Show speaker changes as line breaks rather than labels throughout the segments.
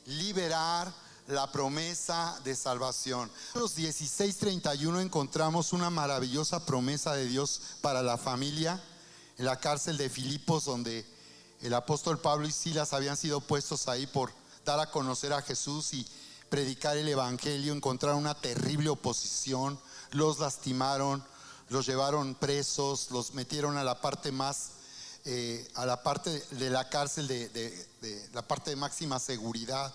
liberar la promesa de salvación. En los 16:31 encontramos una maravillosa promesa de Dios para la familia en la cárcel de Filipos, donde el apóstol Pablo y Silas habían sido puestos ahí por dar a conocer a Jesús y predicar el evangelio. Encontraron una terrible oposición, los lastimaron, los llevaron presos, los metieron a la parte más a la parte de la cárcel de la parte de máxima seguridad.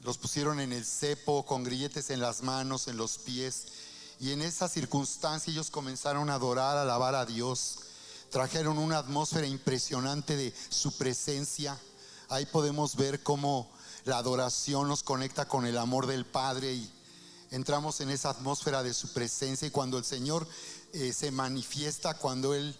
Los pusieron en el cepo con grilletes en las manos, en los pies, y en esa circunstancia ellos comenzaron a adorar, a alabar a Dios. Trajeron una atmósfera impresionante de su presencia. Ahí podemos ver cómo la adoración nos conecta con el amor del Padre y entramos en esa atmósfera de su presencia. Y cuando el Señor se manifiesta, cuando Él,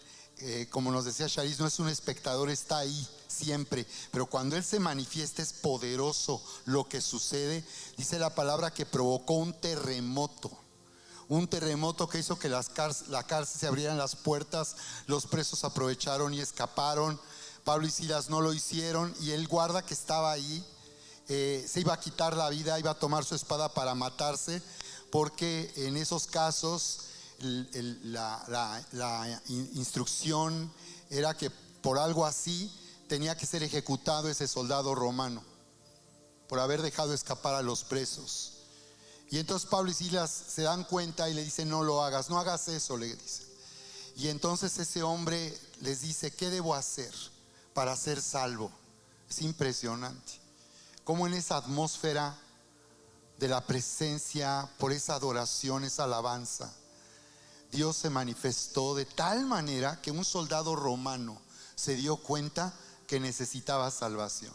como nos decía Charis, no es un espectador, está ahí siempre, pero cuando Él se manifiesta es poderoso lo que sucede. Dice la palabra que provocó un terremoto que hizo que la cárcel se abrieran las puertas. Los presos aprovecharon y escaparon. Pablo y Silas no lo hicieron, y el guarda que estaba ahí se iba a quitar la vida, iba a tomar su espada para matarse, porque en esos casos la instrucción era que por algo así tenía que ser ejecutado ese soldado romano, por haber dejado escapar a los presos. Y entonces Pablo y Silas se dan cuenta y le dicen: no lo hagas, no hagas eso, le dicen. Y entonces ese hombre les dice: ¿qué debo hacer para ser salvo? Es impresionante cómo en esa atmósfera de la presencia, por esa adoración, esa alabanza, Dios se manifestó de tal manera que un soldado romano se dio cuenta que necesitaba salvación.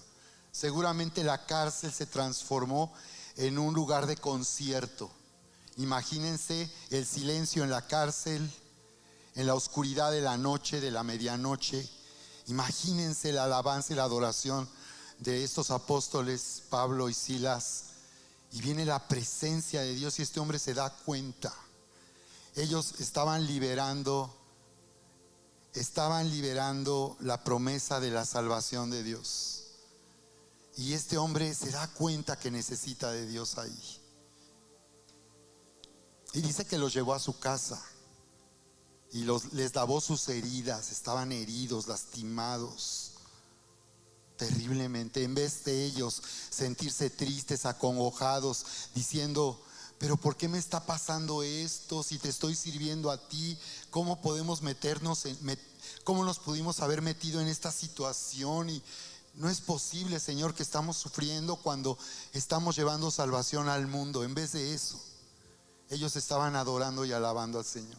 Seguramente la cárcel se transformó en un lugar de concierto. Imagínense el silencio en la cárcel, en la oscuridad de la noche, de la medianoche. Imagínense la alabanza y la adoración de estos apóstoles, Pablo y Silas, y viene la presencia de Dios y este hombre se da cuenta. Ellos estaban liberando la promesa de la salvación de Dios. Y este hombre se da cuenta que necesita de Dios ahí. Y dice que los llevó a su casa y les lavó sus heridas. Estaban heridos, lastimados terriblemente. En vez de ellos sentirse tristes, acongojados, diciendo: pero ¿por qué me está pasando esto? Si te estoy sirviendo a ti, ¿cómo podemos cómo nos pudimos haber metido en esta situación? Y no es posible, Señor, que estamos sufriendo cuando estamos llevando salvación al mundo. En vez de eso, ellos estaban adorando y alabando al Señor.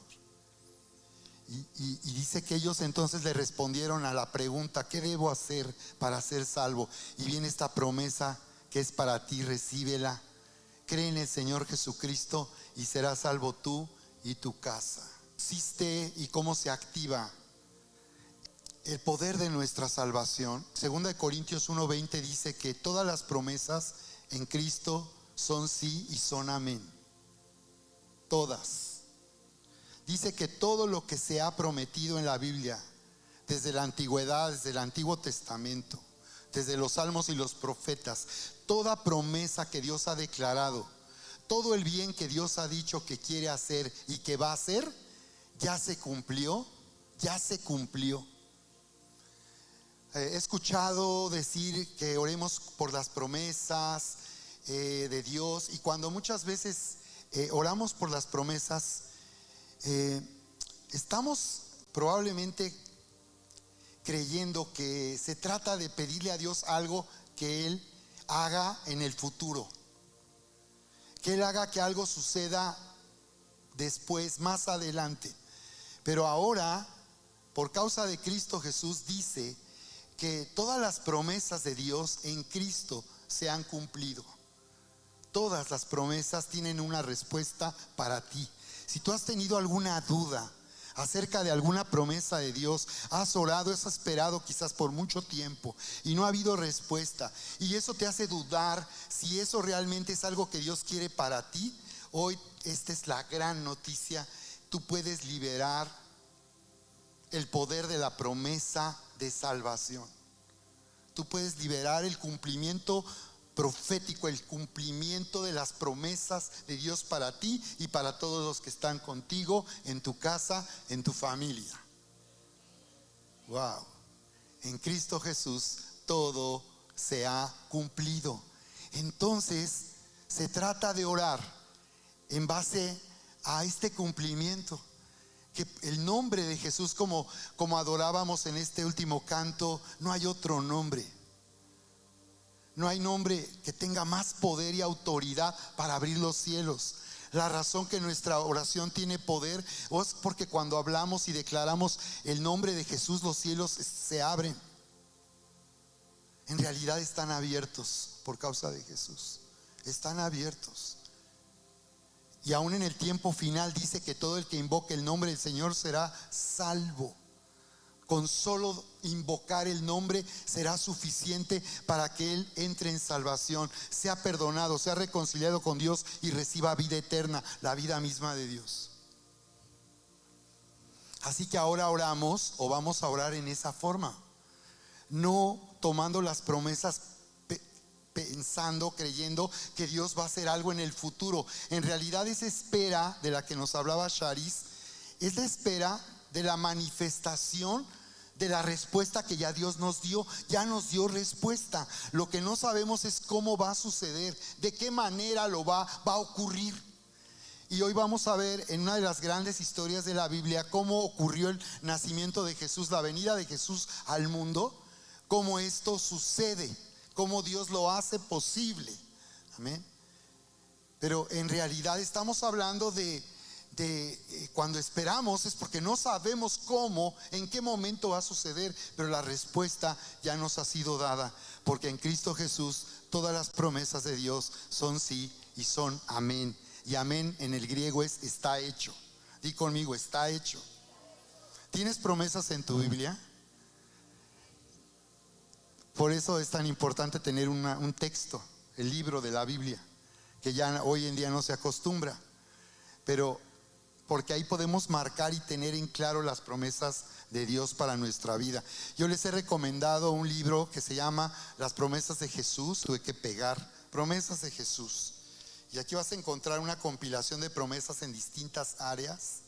Y dice que ellos entonces le respondieron a la pregunta: ¿qué debo hacer para ser salvo? Y viene esta promesa que es para ti, recíbela. Cree en el Señor Jesucristo y serás salvo tú y tu casa. Existe y cómo se activa el poder de nuestra salvación. 2 Corintios 1:20 dice que todas las promesas en Cristo son sí y son amén. Todas. Dice que todo lo que se ha prometido en la Biblia, desde la antigüedad, desde el Antiguo Testamento, desde los Salmos y los profetas, toda promesa que Dios ha declarado, todo el bien que Dios ha dicho que quiere hacer y que va a hacer, ya se cumplió, ya se cumplió. He escuchado decir que oremos por las promesas de Dios, y cuando muchas veces oramos por las promesas, estamos probablemente creyendo que se trata de pedirle a Dios algo que Él haga en el futuro, que Él haga que algo suceda después, más adelante. Pero ahora, por causa de Cristo Jesús, dice que todas las promesas de Dios en Cristo se han cumplido. Todas las promesas tienen una respuesta para ti. Si tú has tenido alguna duda acerca de alguna promesa de Dios, has orado, has esperado quizás por mucho tiempo y no ha habido respuesta, y eso te hace dudar si eso realmente es algo que Dios quiere para ti, hoy esta es la gran noticia. Tú puedes liberar el poder de la promesa de salvación. Tú puedes liberar el cumplimiento profético, el cumplimiento de las promesas de Dios para ti y para todos los que están contigo, en tu casa, en tu familia. Wow. En Cristo Jesús todo se ha cumplido. Entonces se trata de orar en base a este cumplimiento. Que el nombre de Jesús, como adorábamos en este último canto, no hay otro nombre. No hay nombre que tenga más poder y autoridad para abrir los cielos. La razón que nuestra oración tiene poder es porque cuando hablamos y declaramos el nombre de Jesús, los cielos se abren. En realidad están abiertos por causa de Jesús. Están abiertos. Y aún en el tiempo final dice que todo el que invoque el nombre del Señor será salvo. Con solo invocar el nombre será suficiente para que él entre en salvación, sea perdonado, sea reconciliado con Dios y reciba vida eterna, la vida misma de Dios. Así que ahora oramos, o vamos a orar en esa forma, no tomando las promesas pensando, creyendo que Dios va a hacer algo en el futuro. En realidad esa espera de la que nos hablaba Charis es la espera de la manifestación de la respuesta que ya Dios nos dio. Ya nos dio respuesta. Lo que no sabemos es cómo va a suceder, de qué manera va a ocurrir. Y hoy vamos a ver en una de las grandes historias de la Biblia cómo ocurrió el nacimiento de Jesús, la venida de Jesús al mundo, cómo esto sucede, cómo Dios lo hace posible. Amén. Pero en realidad estamos hablando de cuando esperamos es porque no sabemos cómo, en qué momento va a suceder, pero la respuesta ya nos ha sido dada, porque en Cristo Jesús todas las promesas de Dios son sí y son amén. Y amén en el griego es está hecho. Di conmigo, está hecho. ¿Tienes promesas en tu Biblia? Por eso es tan importante tener un texto, el libro de la Biblia, que ya hoy en día no se acostumbra, pero porque ahí podemos marcar y tener en claro las promesas de Dios para nuestra vida. Yo les he recomendado un libro que se llama Las promesas de Jesús. Tuve que pegar promesas de Jesús, y aquí vas a encontrar una compilación de promesas en distintas áreas.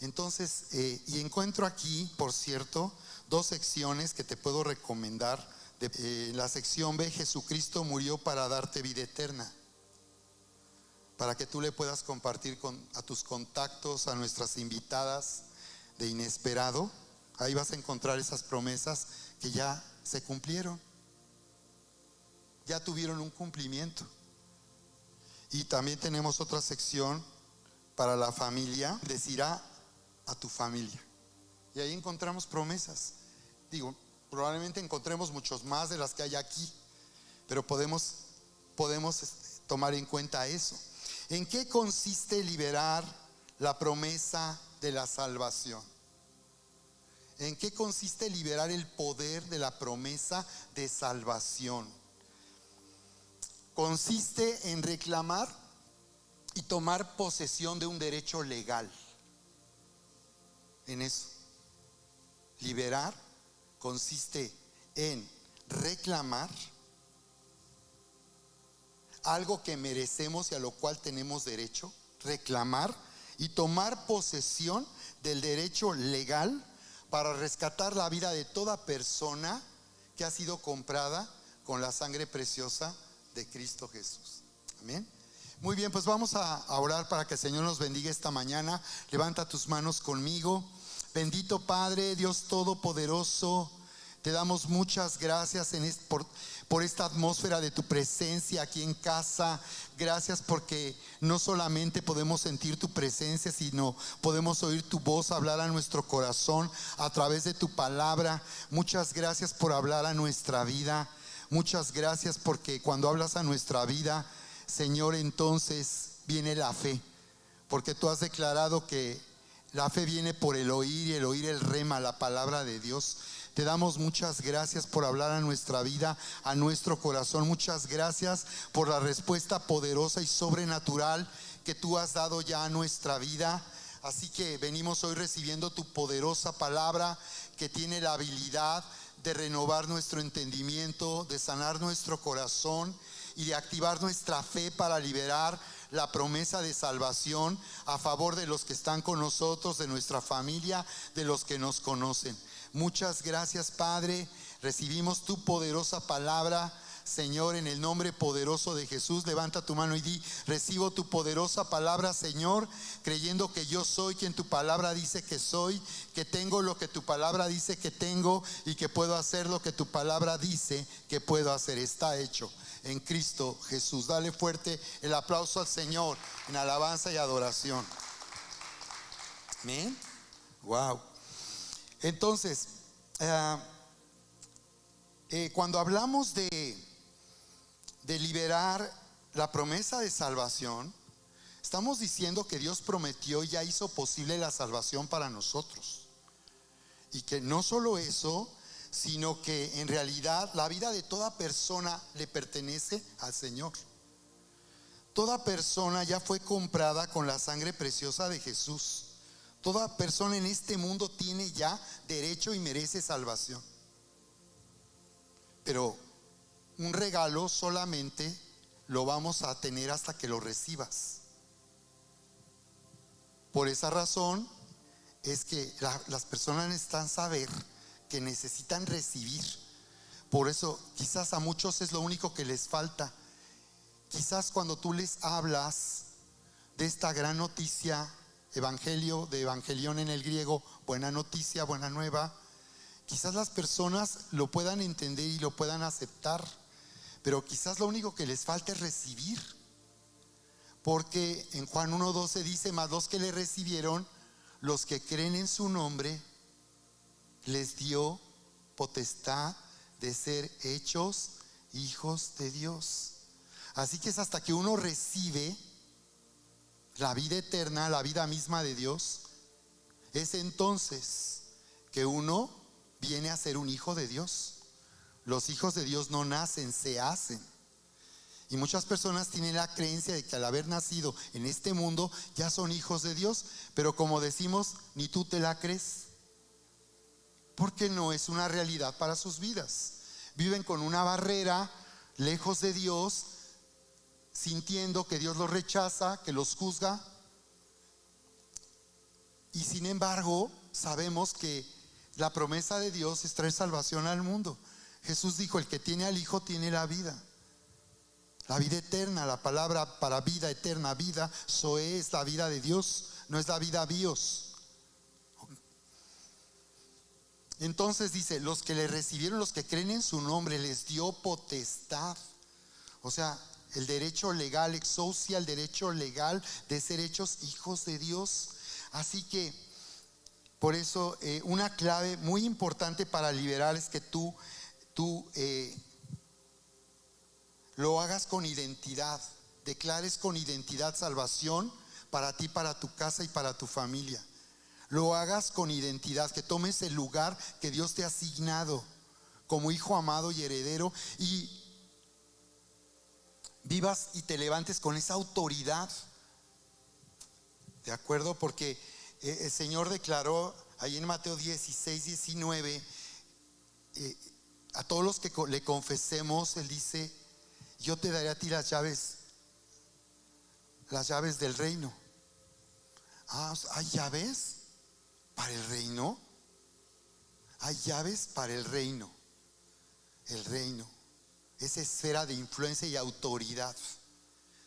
Entonces, y encuentro aquí, por cierto, 2 secciones que te puedo recomendar. En la sección B, Jesucristo murió para darte vida eterna, para que tú le puedas compartir a tus contactos, a nuestras invitadas de Inesperado. Ahí vas a encontrar esas promesas que ya se cumplieron, ya tuvieron un cumplimiento. Y también tenemos otra sección para la familia, decirá a tu familia. Y ahí encontramos promesas. Digo, probablemente encontremos muchos más de las que hay aquí, pero podemos tomar en cuenta eso. ¿En qué consiste liberar la promesa de la salvación? ¿En qué consiste liberar el poder de la promesa de salvación? Consiste en reclamar y tomar posesión de un derecho legal. En eso. Liberar consiste en reclamar algo que merecemos y a lo cual tenemos derecho, reclamar y tomar posesión del derecho legal para rescatar la vida de toda persona que ha sido comprada con la sangre preciosa de Cristo Jesús. Amén. Muy bien, pues vamos a orar para que el Señor nos bendiga esta mañana. Levanta tus manos conmigo. Bendito Padre, Dios Todopoderoso, te damos muchas gracias por esta atmósfera de tu presencia aquí en casa. Gracias porque no solamente podemos sentir tu presencia, sino podemos oír tu voz hablar a nuestro corazón a través de tu palabra. Muchas gracias por hablar a nuestra vida. Muchas gracias porque cuando hablas a nuestra vida, Señor, entonces viene la fe, porque tú has declarado que la fe viene por el oír, y el oír el rema, la palabra de Dios. Te damos muchas gracias por hablar a nuestra vida, a nuestro corazón. Muchas gracias por la respuesta poderosa y sobrenatural que tú has dado ya a nuestra vida. Así que venimos hoy recibiendo tu poderosa palabra que tiene la habilidad de renovar nuestro entendimiento, de sanar nuestro corazón y de activar nuestra fe para liberar la promesa de salvación a favor de los que están con nosotros, de nuestra familia, de los que nos conocen. Muchas gracias, Padre. Recibimos tu poderosa palabra, Señor, en el nombre poderoso de Jesús. Levanta tu mano y di: recibo tu poderosa palabra, Señor, creyendo que yo soy quien tu palabra dice que soy, que tengo lo que tu palabra dice que tengo y que puedo hacer lo que tu palabra dice que puedo hacer. Está hecho en Cristo Jesús. Dale fuerte el aplauso al Señor en alabanza y adoración. Amén. Wow. Entonces, cuando hablamos de liberar la promesa de salvación, estamos diciendo que Dios prometió y ya hizo posible la salvación para nosotros. Y que no solo eso, sino que en realidad la vida de toda persona le pertenece al Señor. Toda persona ya fue comprada con la sangre preciosa de Jesús. Toda persona en este mundo tiene ya derecho y merece salvación. Pero un regalo solamente lo vamos a tener hasta que lo recibas. Por esa razón es que las personas necesitan saber que necesitan recibir. Por eso quizás a muchos es lo único que les falta. Quizás cuando tú les hablas de esta gran noticia, evangelio, de evangelión en el griego, buena noticia, buena nueva, quizás las personas lo puedan entender y lo puedan aceptar, pero quizás lo único que les falta es recibir. Porque en Juan 1:12 dice: mas los que le recibieron, los que creen en su nombre, les dio potestad de ser hechos hijos de Dios. Así que es hasta que uno recibe la vida eterna, la vida misma de Dios, es entonces que uno viene a ser un hijo de Dios. Los hijos de Dios no nacen, se hacen. Y muchas personas tienen la creencia de que al haber nacido en este mundo ya son hijos de Dios, pero como decimos, ni tú te la crees, porque no es una realidad para sus vidas. Viven con una barrera, lejos de Dios, sintiendo que Dios los rechaza, que los juzga. Y sin embargo, sabemos que la promesa de Dios es traer salvación al mundo. Jesús dijo: el que tiene al Hijo tiene la vida eterna. La palabra para vida eterna, vida, zoe, es la vida de Dios, no es la vida bios. Entonces dice: los que le recibieron, los que creen en su nombre, les dio potestad. O sea, el derecho legal, exousia, el derecho legal de ser hechos hijos de Dios. Así que por eso una clave muy importante para liberar es que tú lo hagas con identidad, declares con identidad salvación para ti, para tu casa y para tu familia. Lo hagas con identidad, que tomes el lugar que Dios te ha asignado como hijo amado y heredero, y vivas y te levantes con esa autoridad. ¿De acuerdo? Porque el Señor declaró ahí en Mateo 16:19, a todos los que le confesemos, Él dice: yo te daré a ti las llaves del reino. ¿Hay llaves para el reino? Hay llaves para el reino. El reino, esa esfera de influencia y autoridad.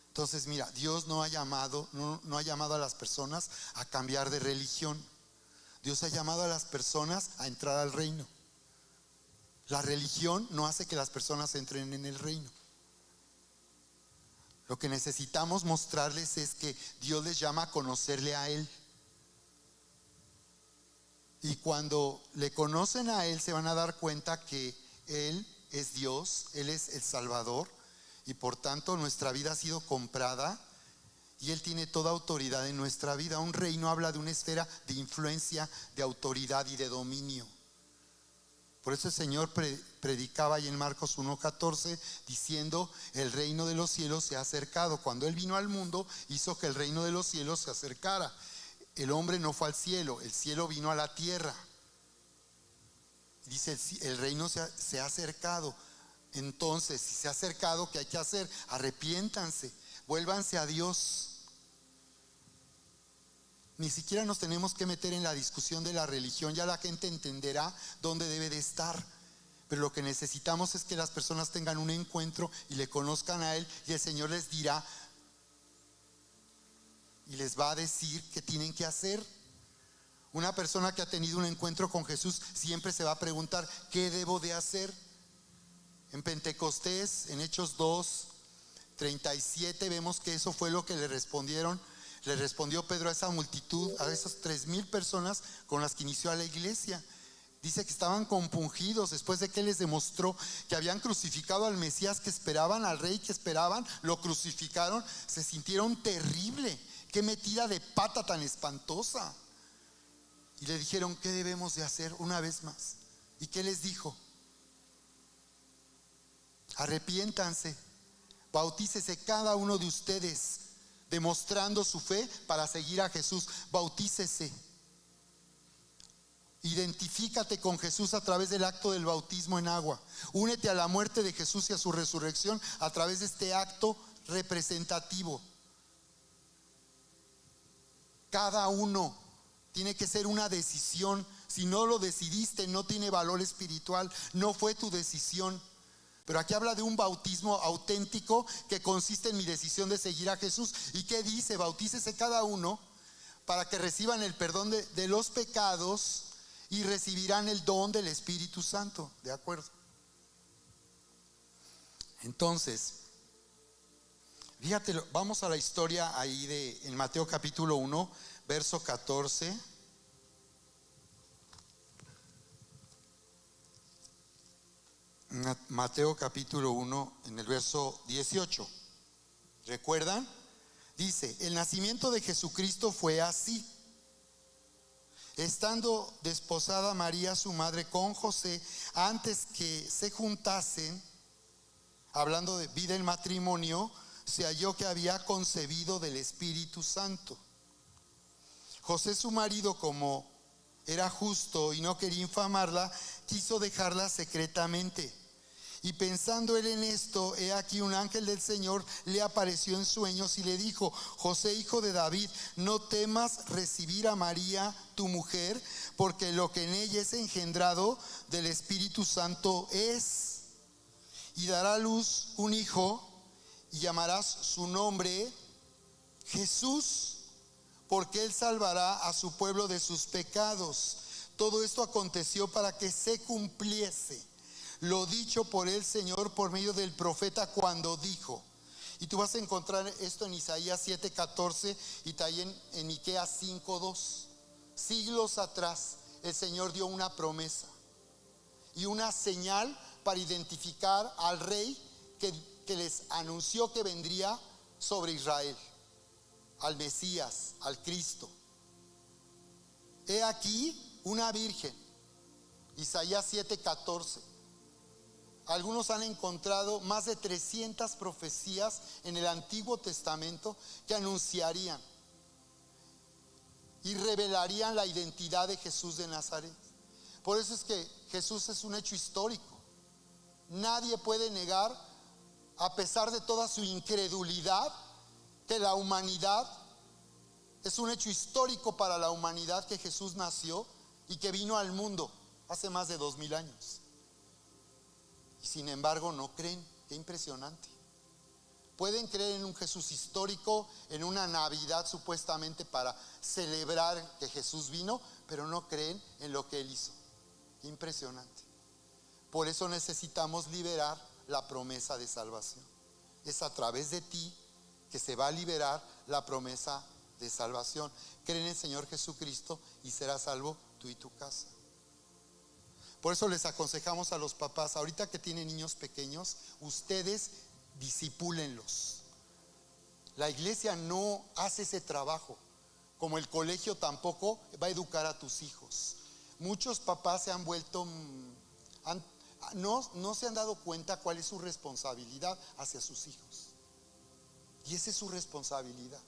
Entonces mira, Dios no ha llamado a las personas a cambiar de religión. Dios ha llamado a las personas a entrar al reino. La religión no hace que las personas entren en el reino. Lo que necesitamos mostrarles es que Dios les llama a conocerle a Él. Y cuando le conocen a Él, se van a dar cuenta que Él es Dios, Él es el Salvador, y por tanto nuestra vida ha sido comprada y Él tiene toda autoridad en nuestra vida. Un reino habla de una esfera de influencia, de autoridad y de dominio. Por eso el Señor predicaba ahí en Marcos 1:14 diciendo: el reino de los cielos se ha acercado. Cuando Él vino al mundo, hizo que el reino de los cielos se acercara. El hombre no fue al cielo, el cielo vino a la tierra. Dice, el reino se ha acercado. Entonces, si se ha acercado, ¿qué hay que hacer? Arrepiéntanse, vuélvanse a Dios. Ni siquiera nos tenemos que meter en la discusión de la religión. Ya la gente entenderá dónde debe de estar. Pero lo que necesitamos es que las personas tengan un encuentro y le conozcan a Él, y el Señor les dirá y les va a decir qué tienen que hacer. Una persona que ha tenido un encuentro con Jesús siempre se va a preguntar, ¿qué debo de hacer? En Pentecostés, en Hechos 2:37, vemos que eso fue lo que le respondieron. Le respondió Pedro a esa multitud, a esas 3,000 personas con las que inició a la iglesia. Dice que estaban compungidos después de que les demostró que habían crucificado al Mesías que esperaban, al rey que esperaban, lo crucificaron. Se sintieron terrible. Qué metida de pata tan espantosa. Y le dijeron, ¿qué debemos de hacer una vez más? ¿Y qué les dijo? Arrepiéntanse, bautícese cada uno de ustedes, demostrando su fe para seguir a Jesús. Bautícese. Identifícate con Jesús a través del acto del bautismo en agua. Únete a la muerte de Jesús y a su resurrección a través de este acto representativo. Cada uno tiene que ser una decisión. Si no lo decidiste, no tiene valor espiritual, no fue tu decisión. Pero aquí habla de un bautismo auténtico que consiste en mi decisión de seguir a Jesús. ¿Y qué dice? Bautícese cada uno para que reciban el perdón de los pecados y recibirán el don del Espíritu Santo. ¿De acuerdo? Entonces, fíjate, vamos a la historia ahí en Mateo capítulo 1, verso 14. Mateo capítulo 1 en el verso 18. ¿Recuerdan? Dice, el nacimiento de Jesucristo fue así. Estando desposada María su madre con José, antes que se juntasen, hablando de vida en matrimonio, se halló que había concebido del Espíritu Santo. José su marido, como era justo y no quería infamarla, quiso dejarla secretamente. Y pensando él en esto, he aquí un ángel del Señor le apareció en sueños y le dijo, José, hijo de David, no temas recibir a María tu mujer, porque lo que en ella es engendrado del Espíritu Santo es, y dará a luz un hijo, y llamarás su nombre Jesús, porque él salvará a su pueblo de sus pecados. Todo esto aconteció para que se cumpliese lo dicho por el Señor por medio del profeta cuando dijo. Y tú vas a encontrar esto en Isaías 7:14 y también en Miqueas 5:2. Siglos atrás el Señor dio una promesa y una señal para identificar al rey que les anunció que vendría sobre Israel, al Mesías, al Cristo. He aquí una virgen. Isaías 7:14. Algunos han encontrado más de 300 profecías en el Antiguo Testamento que anunciarían y revelarían la identidad de Jesús de Nazaret. Por eso es que Jesús es un hecho histórico. Nadie puede negar, a pesar de toda su incredulidad, que la humanidad, es un hecho histórico para la humanidad que Jesús nació y que vino al mundo hace más de 2000 años. Y sin embargo no creen. Qué impresionante. Pueden creer en un Jesús histórico, en una Navidad supuestamente para celebrar que Jesús vino, pero no creen en lo que Él hizo. Qué impresionante. Por eso necesitamos liberar la promesa de salvación. Es a través de ti que se va a liberar la promesa de salvación. Cree en el Señor Jesucristo y serás salvo tú y tu casa. Por eso les aconsejamos a los papás, ahorita que tienen niños pequeños, ustedes discipúlenlos. La iglesia no hace ese trabajo, como el colegio tampoco va a educar a tus hijos. Muchos papás se han vuelto, no se han dado cuenta cuál es su responsabilidad hacia sus hijos. Y esa es su responsabilidad.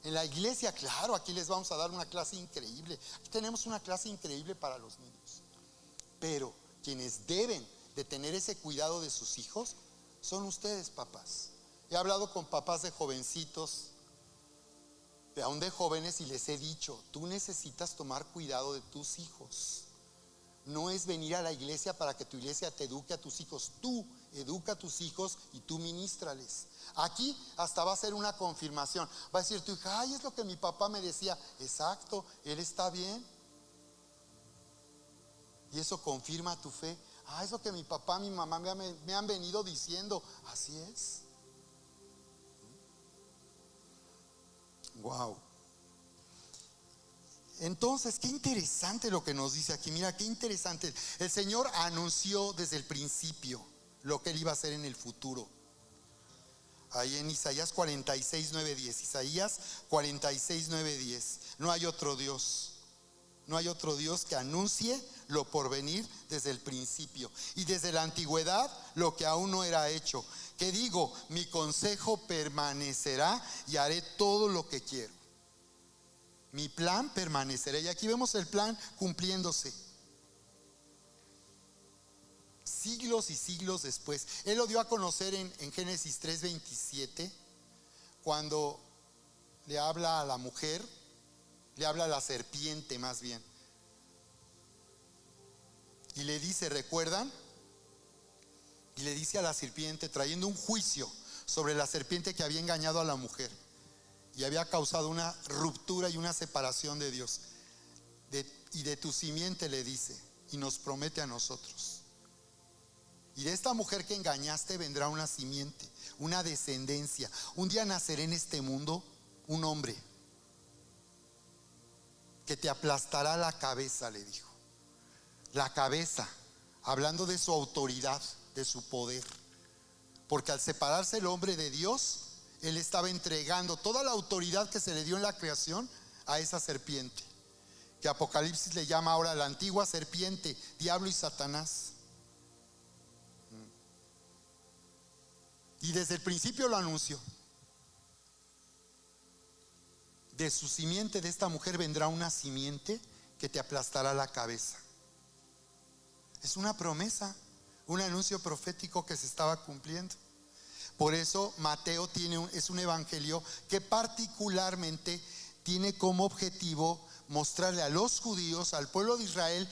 En la iglesia, claro, aquí les vamos a dar una clase increíble. Aquí tenemos una clase increíble para los niños. Pero quienes deben de tener ese cuidado de sus hijos son ustedes, papás. He hablado con papás de jovencitos, aún de jóvenes, y les he dicho: tú necesitas tomar cuidado de tus hijos. No es venir a la iglesia para que tu iglesia te eduque a tus hijos. Tú educa a tus hijos y tú ministrales. Aquí hasta va a ser una confirmación. Va a decir tu hija: ay, es lo que mi papá me decía. Exacto, él está bien. Y eso confirma tu fe. Ah, es lo que mi papá, mi mamá me han venido diciendo. Así es. Wow. Entonces, qué interesante lo que nos dice aquí. Mira, qué interesante. El Señor anunció desde el principio lo que Él iba a hacer en el futuro. Ahí en Isaías 46, 9, 10. Isaías 46, 9, 10. No hay otro Dios. No hay otro Dios que anuncie lo por venir desde el principio y desde la antigüedad lo que aún no era hecho. Que digo, mi consejo permanecerá y haré todo lo que quiero. Mi plan permanecerá. Y aquí vemos el plan cumpliéndose. Siglos y siglos después. Él lo dio a conocer en Génesis 3:27, cuando le habla a la mujer, le habla a la serpiente más bien. Y le dice, ¿recuerdan? Y le dice a la serpiente, trayendo un juicio sobre la serpiente que había engañado a la mujer y había causado una ruptura y una separación de Dios. Y de tu simiente le dice, y nos promete a nosotros. Y de esta mujer que engañaste vendrá una simiente, una descendencia. Un día nacerá en este mundo un hombre que te aplastará la cabeza, le dijo. La cabeza, hablando de su autoridad, de su poder. Porque al separarse el hombre de Dios, él estaba entregando toda la autoridad que se le dio en la creación a esa serpiente, que Apocalipsis le llama ahora la antigua serpiente, diablo y Satanás. Y desde el principio lo anunció. De su simiente, de esta mujer, vendrá una simiente que te aplastará la cabeza. Es una promesa, un anuncio profético que se estaba cumpliendo. Por eso Mateo es un evangelio que particularmente tiene como objetivo mostrarle a los judíos, al pueblo de Israel,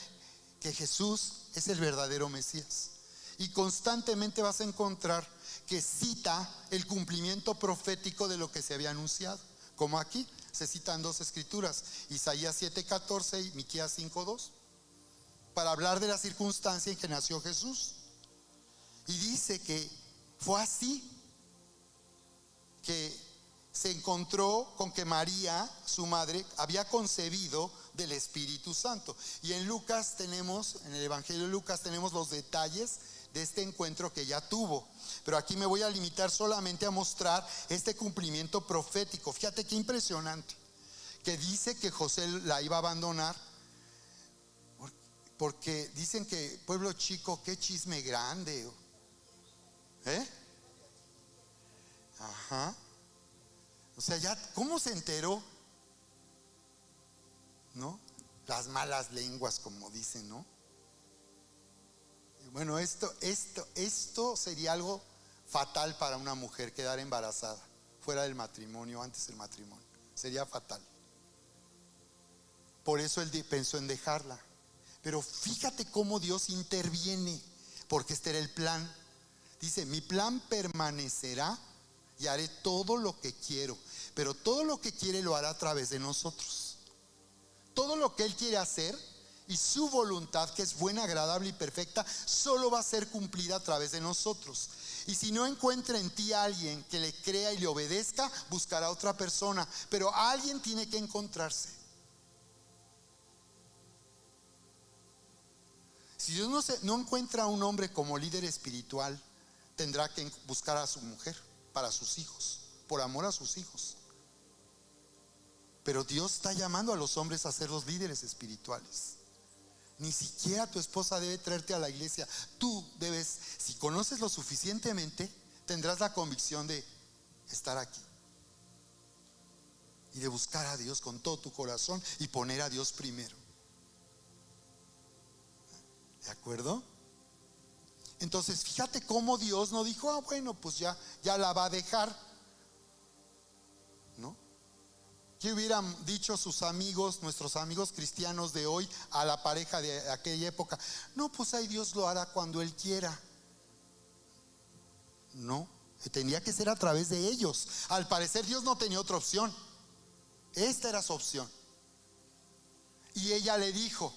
que Jesús es el verdadero Mesías. Y constantemente vas a encontrar que cita el cumplimiento profético de lo que se había anunciado. Como aquí se citan dos escrituras, Isaías 7:14 y Miqueas 5:2, para hablar de la circunstancia en que nació Jesús. Y dice que fue así que se encontró con que María, su madre, había concebido del Espíritu Santo. Y en Lucas tenemos, en el Evangelio de Lucas tenemos los detalles de este encuentro que ya tuvo. Pero aquí me voy a limitar solamente a mostrar este cumplimiento profético. Fíjate qué impresionante, que dice que José la iba a abandonar, porque dicen que pueblo chico, qué chisme grande. Ajá. O sea, ya, ¿cómo se enteró? ¿No? Las malas lenguas, como dicen, ¿no? Bueno, esto sería algo fatal para una mujer, quedar embarazada fuera del matrimonio, antes del matrimonio. Sería fatal. Por eso él pensó en dejarla. Pero fíjate cómo Dios interviene, porque este era el plan. Dice, mi plan permanecerá y haré todo lo que quiero. Pero todo lo que quiere lo hará a través de nosotros. Todo lo que Él quiere hacer y su voluntad, que es buena, agradable y perfecta, solo va a ser cumplida a través de nosotros. Y si no encuentra en ti a alguien que le crea y le obedezca, buscará a otra persona. Pero alguien tiene que encontrarse. Si Dios no encuentra a un hombre como líder espiritual, tendrá que buscar a su mujer para sus hijos, por amor a sus hijos. Pero Dios está llamando a los hombres a ser los líderes espirituales. Ni siquiera tu esposa debe traerte a la iglesia. Tú debes, si conoces lo suficientemente, tendrás la convicción de estar aquí y de buscar a Dios con todo tu corazón y poner a Dios primero. ¿De acuerdo? Entonces fíjate cómo Dios no dijo, bueno, pues ya la va a dejar, ¿no? ¿Qué hubieran dicho sus amigos, nuestros amigos cristianos de hoy, a la pareja de aquella época? No, pues ahí Dios lo hará cuando Él quiera. No, tenía que ser a través de ellos. Al parecer Dios no tenía otra opción. Esta era su opción. Y ella le dijo,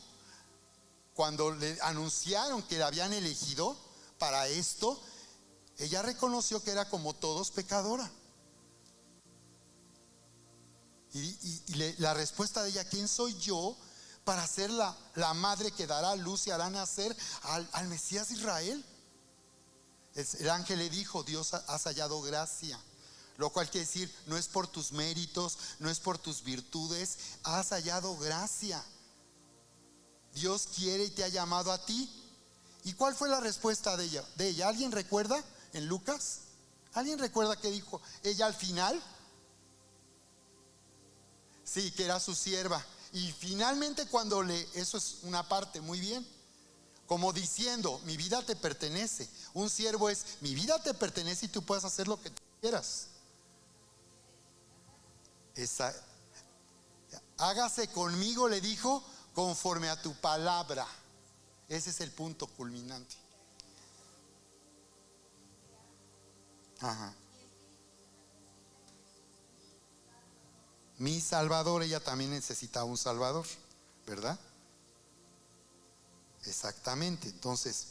cuando le anunciaron que la habían elegido para esto, ella reconoció que era como todos pecadora. La respuesta de ella, ¿quién soy yo para ser la madre que dará a luz y hará nacer al Mesías de Israel? El ángel le dijo, Dios has hallado gracia, lo cual quiere decir, no es por tus méritos, no es por tus virtudes, has hallado gracia. Dios quiere y te ha llamado a ti. ¿Y cuál fue la respuesta de ella? ¿Alguien recuerda en Lucas? ¿Alguien recuerda qué dijo ella al final? Sí, que era su sierva. Y finalmente eso es una parte, muy bien, como diciendo, mi vida te pertenece. Un siervo es, mi vida te pertenece y tú puedes hacer lo que tú quieras. Hágase conmigo, le dijo, conforme a tu palabra. Ese es el punto culminante. Ajá. Mi Salvador, ella también necesitaba un Salvador, ¿verdad? Exactamente. Entonces,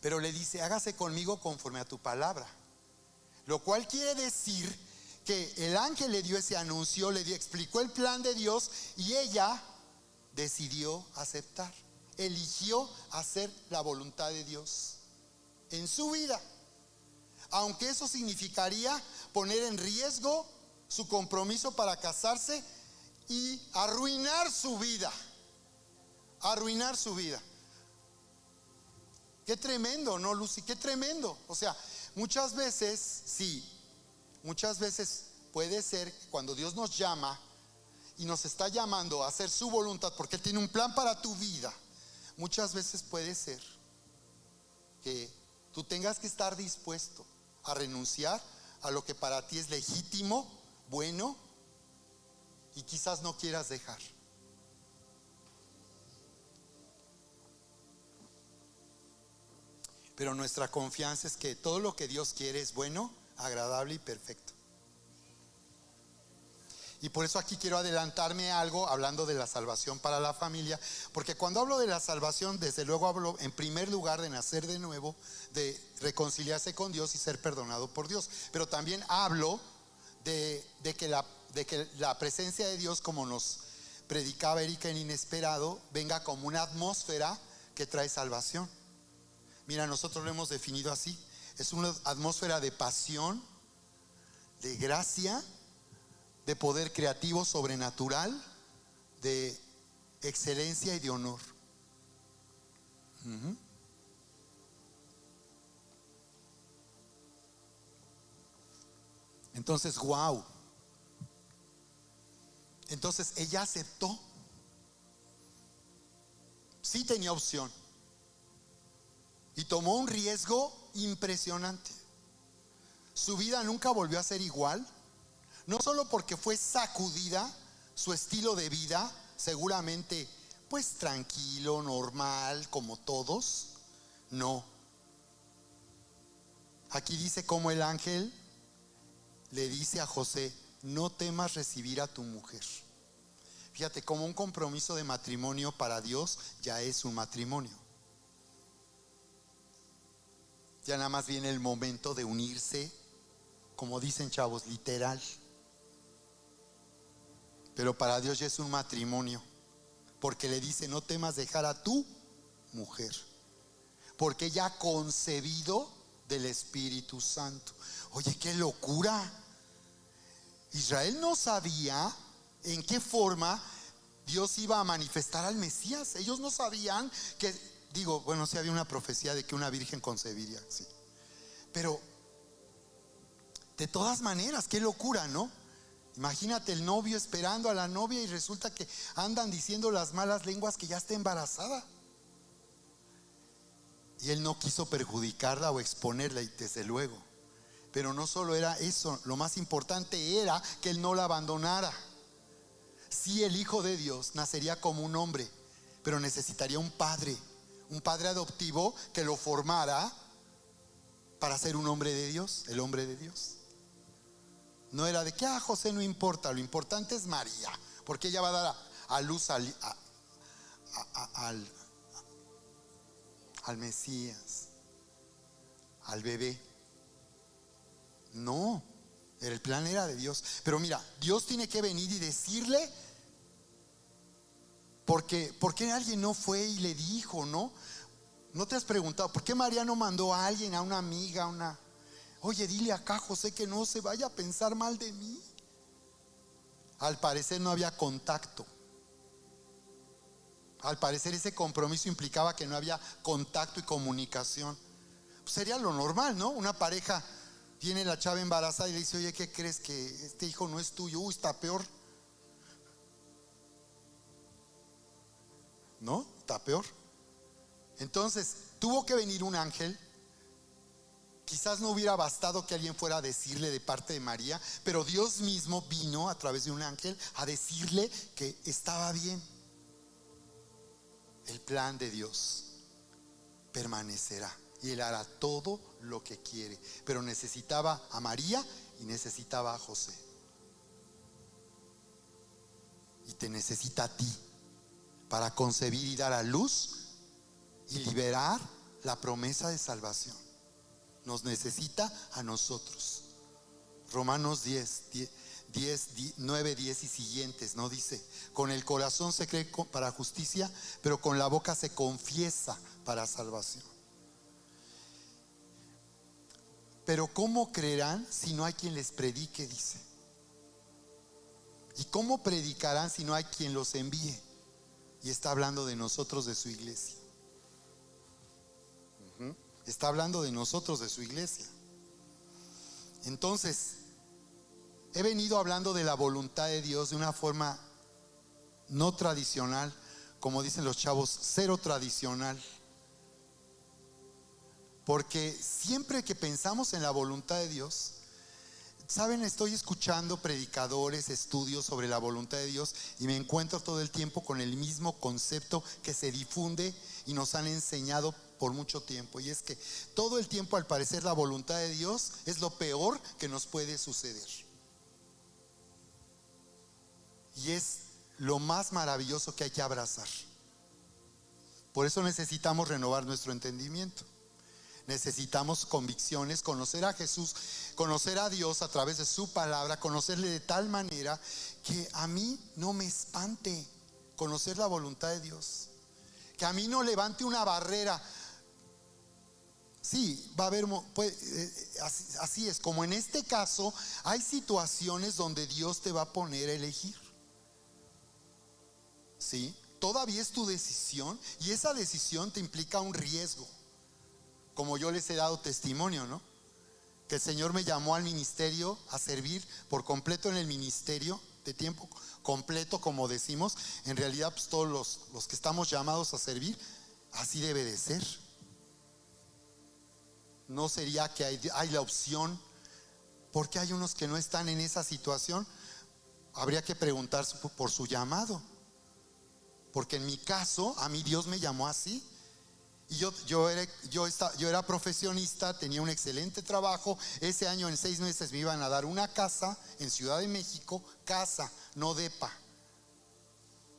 pero le dice, hágase conmigo conforme a tu palabra, lo cual quiere decir que el ángel le dio ese anuncio, explicó el plan de Dios y ella decidió aceptar, eligió hacer la voluntad de Dios en su vida, aunque eso significaría poner en riesgo su compromiso para casarse y arruinar su vida. Arruinar su vida. Qué tremendo, ¿no, Lucy? Qué tremendo. O sea, muchas veces puede ser que cuando Dios nos llama y nos está llamando a hacer su voluntad, porque Él tiene un plan para tu vida, muchas veces puede ser que tú tengas que estar dispuesto a renunciar a lo que para ti es legítimo, bueno, y quizás no quieras dejar. Pero nuestra confianza es que todo lo que Dios quiere es bueno, agradable y perfecto. Y por eso aquí quiero adelantarme algo hablando de la salvación para la familia, porque cuando hablo de la salvación, desde luego hablo en primer lugar de nacer de nuevo, de reconciliarse con Dios y ser perdonado por Dios. Pero también hablo de que la presencia de Dios, como nos predicaba Erika en Inesperado, venga como una atmósfera que trae salvación. Mira, nosotros lo hemos definido así: es una atmósfera de pasión, de gracia, de poder creativo sobrenatural, de excelencia y de honor. Entonces, wow. Entonces ella aceptó. Sí tenía opción. Y tomó un riesgo impresionante. Su vida nunca volvió a ser igual. No solo porque fue sacudida su estilo de vida, seguramente pues tranquilo, normal, como todos. No. Aquí dice cómo el ángel le dice a José: no temas recibir a tu mujer. Fíjate, como un compromiso de matrimonio para Dios ya es un matrimonio. Ya nada más viene el momento de unirse, como dicen chavos, literal. Pero para Dios ya es un matrimonio, porque le dice: no temas dejar a tu mujer, porque ella ha concebido del Espíritu Santo. Oye, qué locura. Israel no sabía en qué forma Dios iba a manifestar al Mesías. Ellos no sabían que, sí había una profecía de que una virgen concebiría, sí. Pero de todas maneras, qué locura, ¿no? Imagínate el novio esperando a la novia y resulta que andan diciendo las malas lenguas que ya está embarazada. Y él no quiso perjudicarla o exponerla, y desde luego. Pero no solo era eso, lo más importante era que él no la abandonara. Sí, el Hijo de Dios nacería como un hombre, pero necesitaría un padre adoptivo que lo formara para ser un hombre de Dios, el hombre de Dios. No era de que José no importa, lo importante es María, porque ella va a dar a luz al Mesías, al bebé. No, el plan era de Dios. Pero mira, Dios tiene que venir y decirle, ¿por qué alguien no fue y le dijo, no? ¿No te has preguntado por qué María no mandó a alguien, a una amiga, oye, dile acá a José que no se vaya a pensar mal de mí? Al parecer no había contacto. Al parecer ese compromiso implicaba que no había contacto y comunicación. Pues sería lo normal, ¿no? Una pareja, tiene la chava embarazada y le dice, oye, ¿qué crees? Que este hijo no es tuyo. Uy, está peor. ¿No? Está peor. Entonces tuvo que venir un ángel. Quizás no hubiera bastado que alguien fuera a decirle de parte de María, pero Dios mismo vino a través de un ángel a decirle que estaba bien. El plan de Dios permanecerá y Él hará todo lo que quiere, pero necesitaba a María y necesitaba a José, y te necesita a ti para concebir y dar a luz y liberar la promesa de salvación. Nos necesita a nosotros. Romanos 9, 10 y siguientes, ¿no? Dice, con el corazón se cree para justicia, pero con la boca se confiesa para salvación. Pero ¿cómo creerán si no hay quien les predique? Dice. ¿Y cómo predicarán si no hay quien los envíe? Y está hablando de nosotros, de su iglesia. Está hablando de nosotros, de su iglesia. Entonces, he venido hablando de la voluntad de Dios de una forma no tradicional, como dicen los chavos, cero tradicional. Porque siempre que pensamos en la voluntad de Dios, saben, estoy escuchando predicadores, estudios sobre la voluntad de Dios, y me encuentro todo el tiempo con el mismo concepto que se difunde y nos han enseñado por mucho tiempo, y es que todo el tiempo, al parecer, la voluntad de Dios es lo peor que nos puede suceder, y es lo más maravilloso que hay que abrazar. Por eso necesitamos renovar nuestro entendimiento. Necesitamos convicciones, conocer a Jesús, conocer a Dios a través de su palabra, conocerle de tal manera que a mí no me espante conocer la voluntad de Dios, que a mí no levante una barrera. Sí, va a haber, así es, como en este caso, hay situaciones donde Dios te va a poner a elegir. Sí, todavía es tu decisión, y esa decisión te implica un riesgo. Como yo les he dado testimonio, ¿no? Que el Señor me llamó al ministerio, a servir por completo en el ministerio, de tiempo completo, como decimos. En realidad, pues todos los que estamos llamados a servir, así debe de ser. No sería que hay la opción, porque hay unos que no están en esa situación. Habría que preguntarse por su llamado, porque en mi caso, a mí Dios me llamó así. Y yo era profesionista, tenía un excelente trabajo. Ese año, en 6 meses, me iban a dar una casa en Ciudad de México, casa, no depa.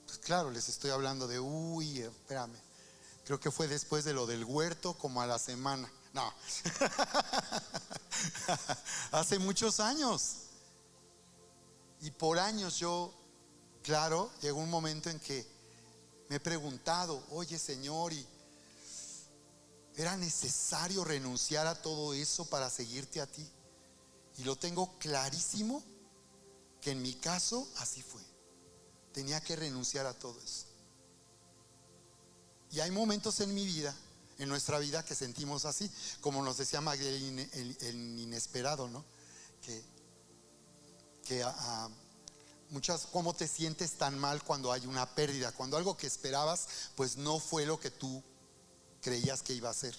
Pues claro, les estoy hablando de, espérame, creo que fue después de lo del huerto, como a la semana. No, hace muchos años. Y por años claro, llegó un momento en que me he preguntado, oye, Señor, ¿y era necesario renunciar a todo eso para seguirte a ti? Y lo tengo clarísimo, que en mi caso así fue. Tenía que renunciar a todo eso. Y hay momentos en mi vida, en nuestra vida, que sentimos así, como nos decía Magdalena, el inesperado, ¿no? Muchas, ¿cómo te sientes tan mal cuando hay una pérdida? Cuando algo que esperabas, pues no fue lo que tú creías que iba a ser.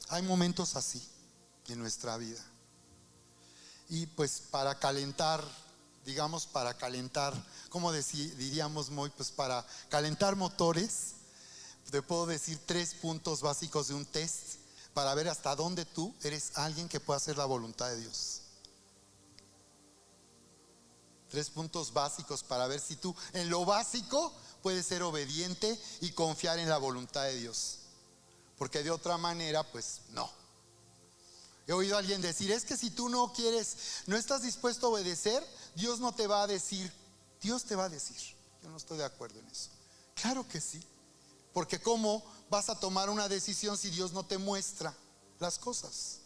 Hay momentos así en nuestra vida. Y pues para calentar, digamos para calentar, ¿cómo diríamos muy? Pues para calentar motores, te puedo decir 3 puntos básicos de un test para ver hasta dónde tú eres alguien que pueda hacer la voluntad de Dios. 3 puntos básicos para ver si tú en lo básico puedes ser obediente y confiar en la voluntad de Dios. Porque de otra manera, pues no. He oído a alguien decir, es que si tú no quieres, no estás dispuesto a obedecer, Dios no te va a decir. Dios te va a decir. Yo no estoy de acuerdo en eso. Claro que sí. Porque ¿cómo vas a tomar una decisión si Dios no te muestra las cosas?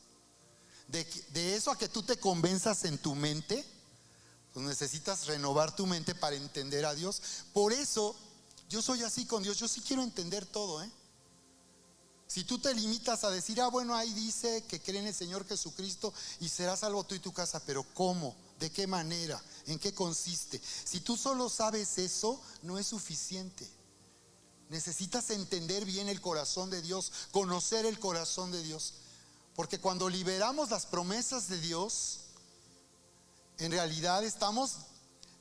De eso a que tú te convenzas en tu mente, pues necesitas renovar tu mente para entender a Dios. Por eso yo soy así con Dios. Yo sí quiero entender todo, Si tú te limitas a decir, bueno, ahí dice que cree en el Señor Jesucristo y serás salvo tú y tu casa, pero ¿cómo? ¿De qué manera? ¿En qué consiste? Si tú solo sabes eso, no es suficiente. Necesitas entender bien el corazón de Dios, conocer el corazón de Dios. Porque cuando liberamos las promesas de Dios, en realidad estamos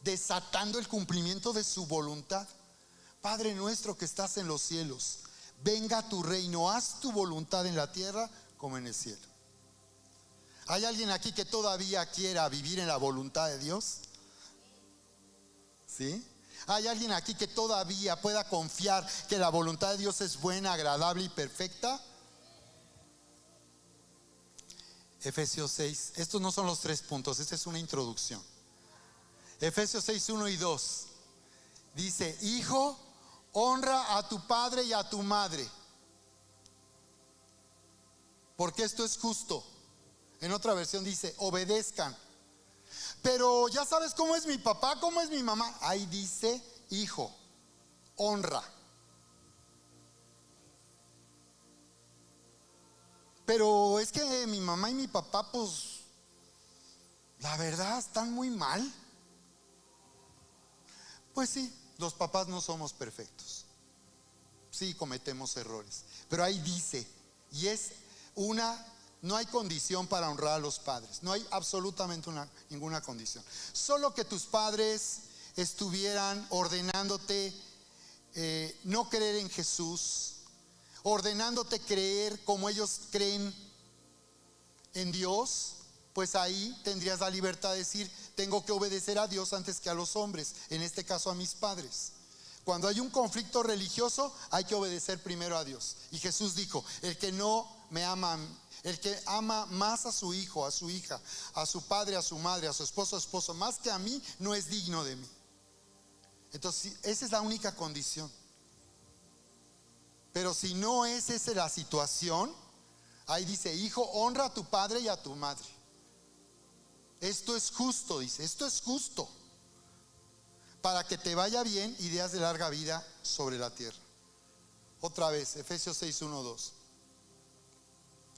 desatando el cumplimiento de su voluntad. Padre nuestro que estás en los cielos, venga tu reino, haz tu voluntad en la tierra como en el cielo. ¿Hay alguien aquí que todavía quiera vivir en la voluntad de Dios? ¿Sí? ¿Hay alguien aquí que todavía pueda confiar que la voluntad de Dios es buena, agradable y perfecta? Efesios 6, estos no son los 3 puntos, esta es una introducción. Efesios 6, 1 y 2 dice, hijo, honra a tu padre y a tu madre, porque esto es justo. En otra versión dice, obedezcan. Pero ya sabes cómo es mi papá, cómo es mi mamá. Ahí dice, hijo, honra. Pero es que mi mamá y mi papá, pues, la verdad, están muy mal. Pues sí, los papás no somos perfectos. Sí, cometemos errores. Pero ahí dice, y es no hay condición para honrar a los padres. No hay absolutamente ninguna condición. Solo que tus padres estuvieran ordenándote no creer en Jesús, ordenándote creer como ellos creen en Dios, pues ahí tendrías la libertad de decir, tengo que obedecer a Dios antes que a los hombres, en este caso a mis padres. Cuando hay un conflicto religioso, hay que obedecer primero a Dios. Y Jesús dijo, el que no me ama, el que ama más a su hijo, a su hija, a su padre, a su madre, a su esposo, más que a mí, no es digno de mí. Entonces, esa es la única condición. Pero si no es esa la situación, ahí dice, hijo, honra a tu padre y a tu madre. Esto es justo, dice, esto es justo, para que te vaya bien y días de larga vida sobre la tierra. Otra vez, Efesios 6, 1, 2.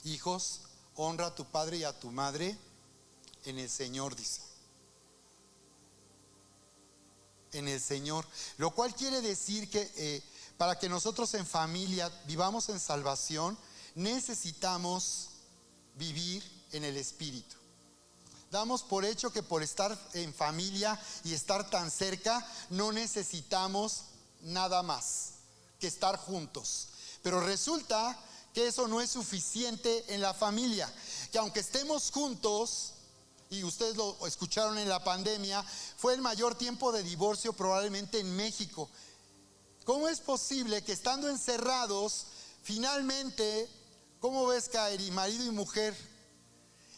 Hijos, honra a tu padre y a tu madre en el Señor, dice. En el Señor. Lo cual quiere decir que para que nosotros en familia vivamos en salvación, necesitamos vivir en el Espíritu. Damos por hecho que por estar en familia y estar tan cerca, no necesitamos nada más que estar juntos. Pero resulta que eso no es suficiente en la familia, que aunque estemos juntos, y ustedes lo escucharon en la pandemia, fue el mayor tiempo de divorcio probablemente en México. ¿Cómo es posible que estando encerrados, finalmente, cómo ves, Kairi, marido y mujer,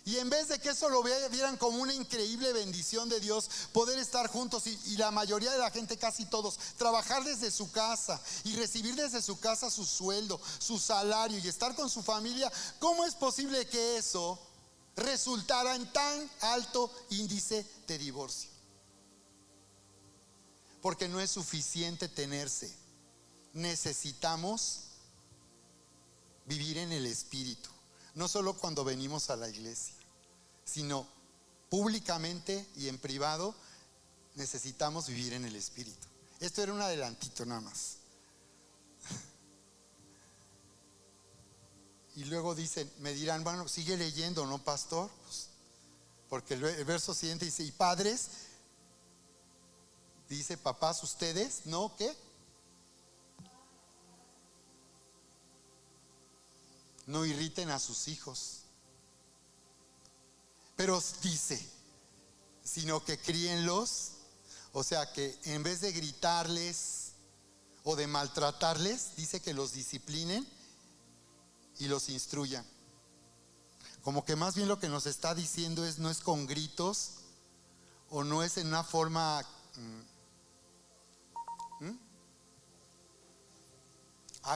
y en vez de que eso lo vieran como una increíble bendición de Dios, poder estar juntos y la mayoría de la gente, casi todos, trabajar desde su casa y recibir desde su casa su sueldo, su salario y estar con su familia, ¿cómo es posible que eso resultara en tan alto índice de divorcio? Porque no es suficiente tenerse, necesitamos vivir en el Espíritu. No solo cuando venimos a la iglesia, sino públicamente y en privado, necesitamos vivir en el Espíritu. Esto era un adelantito nada más. Y luego dicen, me dirán, bueno, sigue leyendo, ¿no, pastor? Pues, porque el verso siguiente dice, y padres, dice, papás, ustedes, ¿no? ¿Qué? No irriten a sus hijos. Pero dice, sino que críenlos, o sea que en vez de gritarles o de maltratarles, dice que los disciplinen y los instruyan. Como que más bien lo que nos está diciendo es, no es con gritos o no es en una forma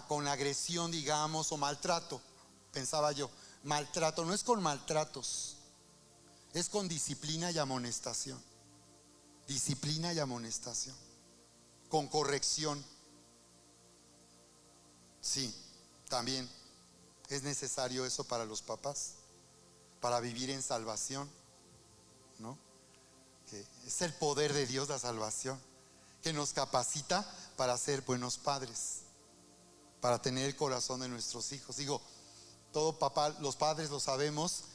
con agresión, digamos, o maltrato. Pensaba yo, maltrato no es con maltratos, es con disciplina y amonestación. Disciplina y amonestación, con corrección. Sí, también es necesario eso para los papás, para vivir en salvación, ¿no? Que es el poder de Dios, la salvación, que nos capacita para ser buenos padres, para tener el corazón de nuestros hijos. Digo, todo papá, los padres lo sabemos,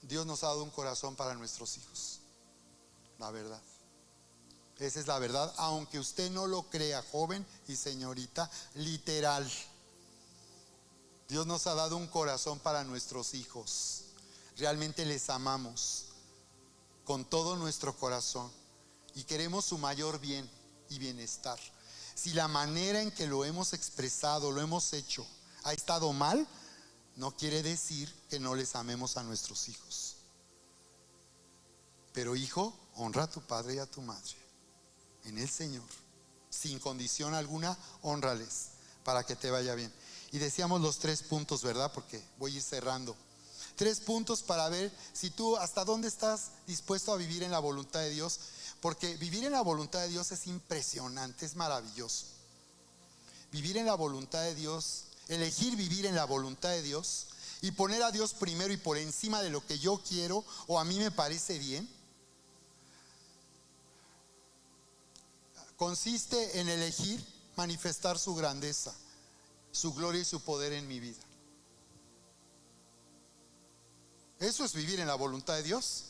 Dios nos ha dado un corazón para nuestros hijos, la verdad. Esa es la verdad, aunque usted no lo crea, joven y señorita, literal. Dios nos ha dado un corazón para nuestros hijos. Realmente les amamos con todo nuestro corazón y queremos su mayor bien y bienestar. Si la manera en que lo hemos expresado, lo hemos hecho, ha estado mal, no quiere decir que no les amemos a nuestros hijos. Pero hijo, honra a tu padre y a tu madre en el Señor, sin condición alguna, hónrales para que te vaya bien. Y decíamos los 3 puntos, ¿verdad? Porque voy a ir cerrando. 3 puntos para ver si tú hasta dónde estás dispuesto a vivir en la voluntad de Dios. Porque vivir en la voluntad de Dios es impresionante, es maravilloso. Vivir en la voluntad de Dios, elegir vivir en la voluntad de Dios y poner a Dios primero y por encima de lo que yo quiero o a mí me parece bien, consiste en elegir manifestar su grandeza, su gloria y su poder en mi vida. Eso es vivir en la voluntad de Dios.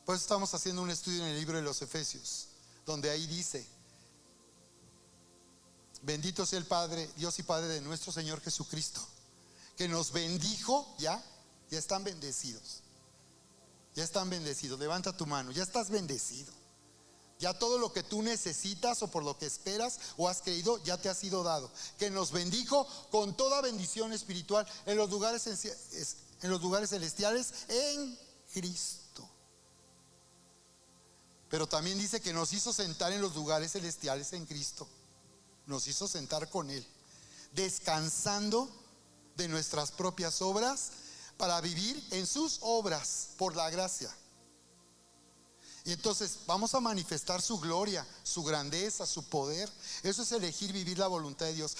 Pues estamos haciendo un estudio en el libro de los Efesios, donde ahí dice: bendito sea el Padre, Dios y Padre de nuestro Señor Jesucristo, que nos bendijo. Ya están bendecidos. Ya están bendecidos. Levanta tu mano, ya estás bendecido. Ya todo lo que tú necesitas o por lo que esperas o has creído ya te ha sido dado. Que nos bendijo con toda bendición espiritual en los lugares celestiales en Cristo. Pero también dice que nos hizo sentar en los lugares celestiales en Cristo. Nos hizo sentar con Él, descansando de nuestras propias obras para vivir en sus obras por la gracia. Y entonces vamos a manifestar su gloria, su grandeza, su poder. Eso es elegir vivir la voluntad de Dios.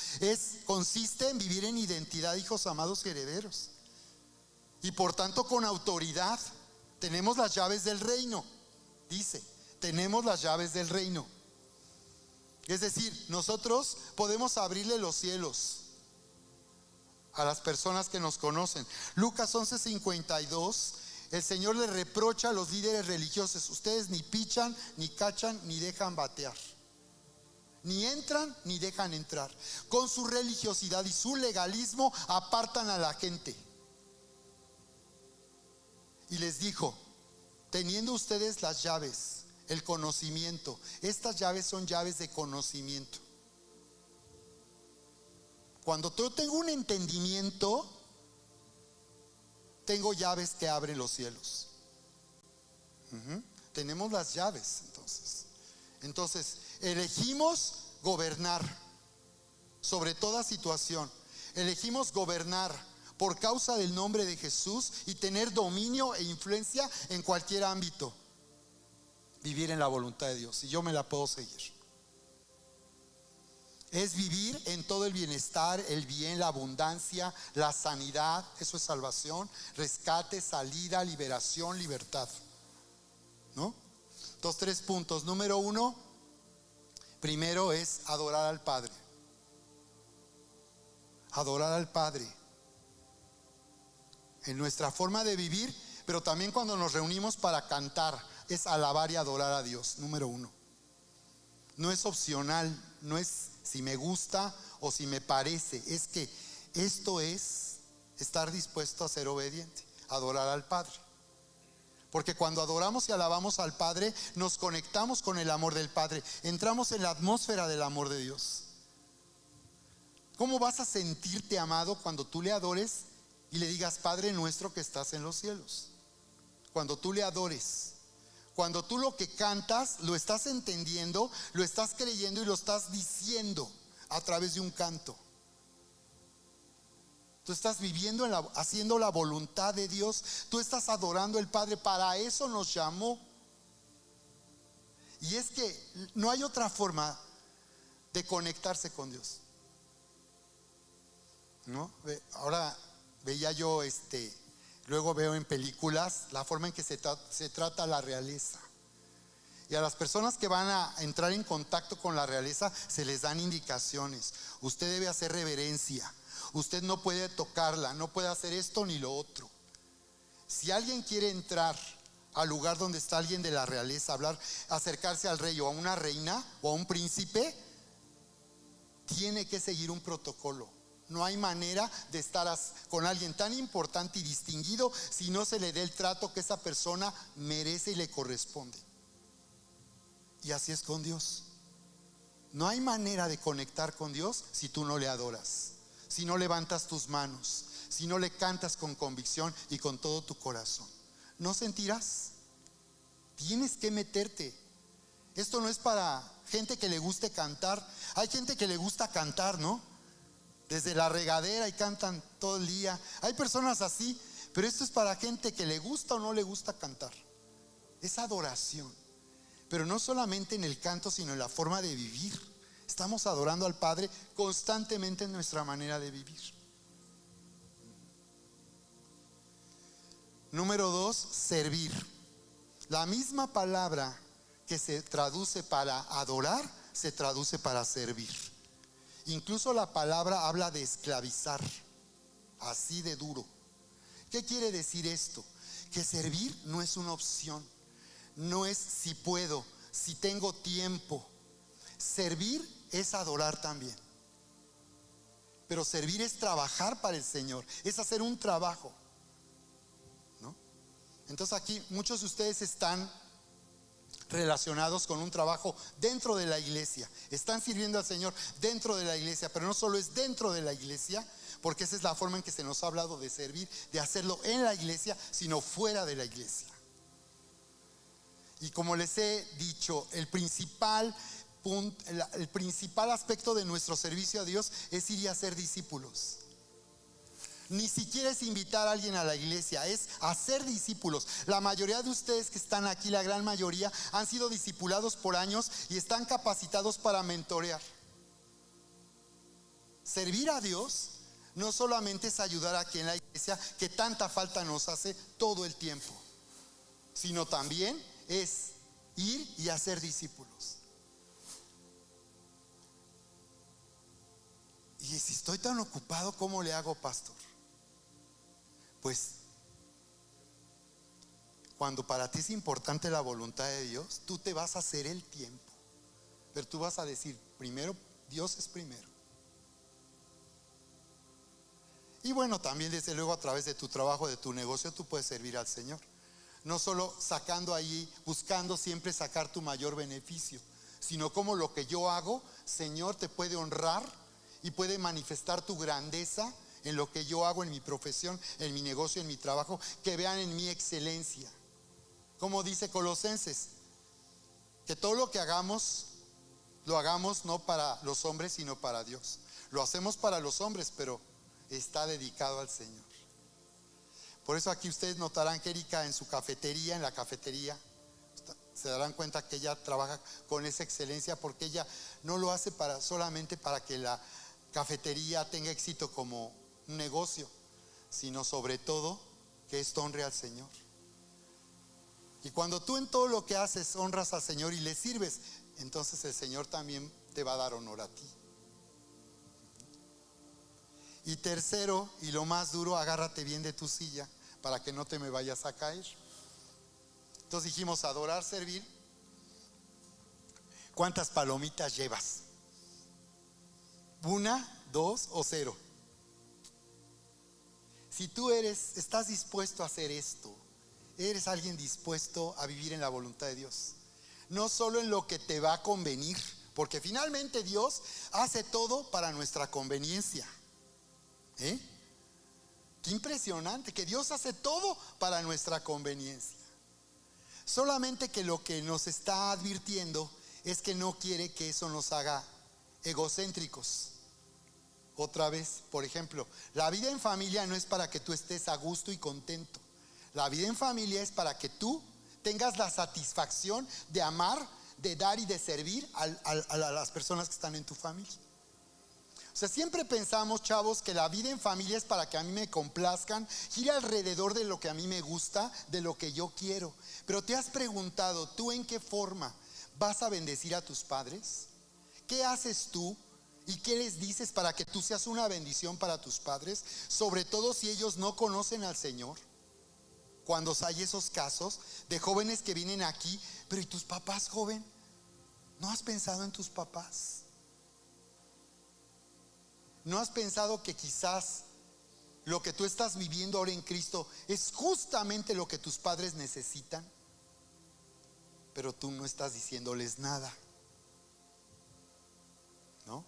Consiste en vivir en identidad, hijos amados y herederos. Y por tanto con autoridad. Tenemos las llaves del reino. Dice, tenemos las llaves del reino. Es decir, nosotros podemos abrirle los cielos a las personas que nos conocen. Lucas 11:52. El Señor le reprocha a los líderes religiosos: ustedes ni pichan, ni cachan, ni dejan batear, ni entran, ni dejan entrar. Con su religiosidad y su legalismo apartan a la gente. Y les dijo: teniendo ustedes las llaves, el conocimiento. Estas llaves son llaves de conocimiento. Cuando yo tengo un entendimiento, tengo llaves que abren los cielos. Tenemos las llaves. Entonces elegimos gobernar sobre toda situación. Elegimos gobernar por causa del nombre de Jesús y tener dominio e influencia en cualquier ámbito. Vivir en la voluntad de Dios, y yo me la puedo seguir. Es vivir en todo el bienestar, el bien, la abundancia, la sanidad. Eso es salvación, rescate, salida, liberación, libertad, ¿no? Entonces 3 puntos. Número 1, primero es adorar al Padre. adorar al Padre en nuestra forma de vivir, pero también cuando nos reunimos para cantar, es alabar y adorar a Dios, número uno. No es opcional, no es si me gusta o si me parece, es que esto es estar dispuesto a ser obediente, adorar al Padre. Porque cuando adoramos y alabamos al Padre, nos conectamos con el amor del Padre, entramos en la atmósfera del amor de Dios. ¿Cómo vas a sentirte amado cuando tú le adores y le digas: Padre nuestro que estás en los cielos? Cuando tú le adores, cuando tú lo que cantas lo estás entendiendo, lo estás creyendo y lo estás diciendo a través de un canto. Tú estás viviendo, haciendo la voluntad de Dios. Tú estás adorando al Padre. Para eso nos llamó. Y es que no hay otra forma de conectarse con Dios, ¿no? Ahora veía yo luego veo en películas la forma en que se trata la realeza. Y a las personas que van a entrar en contacto con la realeza se les dan indicaciones. Usted debe hacer reverencia. Usted no puede tocarla, no puede hacer esto ni lo otro. Si alguien quiere entrar al lugar donde está alguien de la realeza, hablar, acercarse al rey o a una reina o a un príncipe, tiene que seguir un protocolo. No hay manera de estar con alguien tan importante y distinguido si no se le dé el trato que esa persona merece y le corresponde. Y así es con Dios. No hay manera de conectar con Dios si tú no le adoras, si no levantas tus manos, si no le cantas con convicción y con todo tu corazón. ¿No sentirás? Tienes que meterte. Esto no es para gente que le guste cantar. Hay gente que le gusta cantar, ¿no? Desde la regadera y cantan todo el día. Hay personas así, pero esto es para gente que le gusta o no le gusta cantar. Es adoración. Pero no solamente en el canto, sino en la forma de vivir. Estamos adorando al Padre constantemente en nuestra manera de vivir. Número 2, servir. La misma palabra que se traduce para adorar, se traduce para servir. Incluso la palabra habla de esclavizar, así de duro. ¿Qué quiere decir esto? Que servir no es una opción, no es si puedo, si tengo tiempo. Servir es adorar también. Pero servir es trabajar para el Señor, es hacer un trabajo, ¿no? Entonces aquí muchos de ustedes están relacionados con un trabajo dentro de la iglesia. Están sirviendo al Señor dentro de la iglesia, pero no solo es dentro de la iglesia, porque esa es la forma en que se nos ha hablado de servir, de hacerlo en la iglesia, sino fuera de la iglesia. Y como les he dicho, el principal aspecto de nuestro servicio a Dios es ir y hacer discípulos. Ni siquiera es invitar a alguien a la iglesia, es hacer discípulos. La mayoría de ustedes que están aquí, la gran mayoría, han sido discipulados por años y están capacitados para mentorear. Servir a Dios no solamente es ayudar aquí en la iglesia, que tanta falta nos hace todo el tiempo, sino también es ir y hacer discípulos. Y si estoy tan ocupado, ¿cómo le hago, pastor? Pues cuando para ti es importante la voluntad de Dios, tú te vas a hacer el tiempo, pero tú vas a decir: primero, Dios es primero. Y bueno, también desde luego a través de tu trabajo, de tu negocio, tú puedes servir al Señor. No solo sacando ahí, buscando siempre sacar tu mayor beneficio, sino como lo que yo hago, Señor, te puede honrar y puede manifestar tu grandeza en lo que yo hago, en mi profesión, en mi negocio, en mi trabajo. Que vean en mi excelencia. Como dice Colosenses, que todo lo que hagamos, lo hagamos no para los hombres, sino para Dios. Lo hacemos para los hombres, pero está dedicado al Señor. Por eso aquí ustedes notarán que Erika en la cafetería, se darán cuenta que ella trabaja con esa excelencia, porque ella no lo hace solamente para que la cafetería tenga éxito como un negocio, sino sobre todo que esto honre al Señor. Y cuando tú en todo lo que haces honras al Señor y le sirves, entonces el Señor también te va a dar honor a ti. Y tercero, y lo más duro, agárrate bien de tu silla para que no te me vayas a caer. Entonces dijimos adorar, servir. ¿Cuántas palomitas llevas? ¿1, 2 o 0? Si tú estás dispuesto a hacer esto, eres alguien dispuesto a vivir en la voluntad de Dios, no solo en lo que te va a convenir, porque finalmente Dios hace todo para nuestra conveniencia. Qué impresionante, que Dios hace todo para nuestra conveniencia. Solamente que lo que nos está advirtiendo es que no quiere que eso nos haga egocéntricos. Otra vez, por ejemplo, la vida en familia no es para que tú estés a gusto y contento. La vida en familia es para que tú tengas la satisfacción de amar, de dar y de servir a las personas que están en tu familia. O sea, siempre pensamos, chavos, que la vida en familia es para que a mí me complazcan, gire alrededor de lo que a mí me gusta, de lo que yo quiero. Pero ¿te has preguntado tú en qué forma vas a bendecir a tus padres? ¿Qué haces tú y qué les dices para que tú seas una bendición para tus padres? Sobre todo si ellos no conocen al Señor. Cuando hay esos casos de jóvenes que vienen aquí, pero ¿y tus papás, joven? ¿No has pensado en tus papás? ¿No has pensado que quizás lo que tú estás viviendo ahora en Cristo es justamente lo que tus padres necesitan? Pero tú no estás diciéndoles nada, ¿no?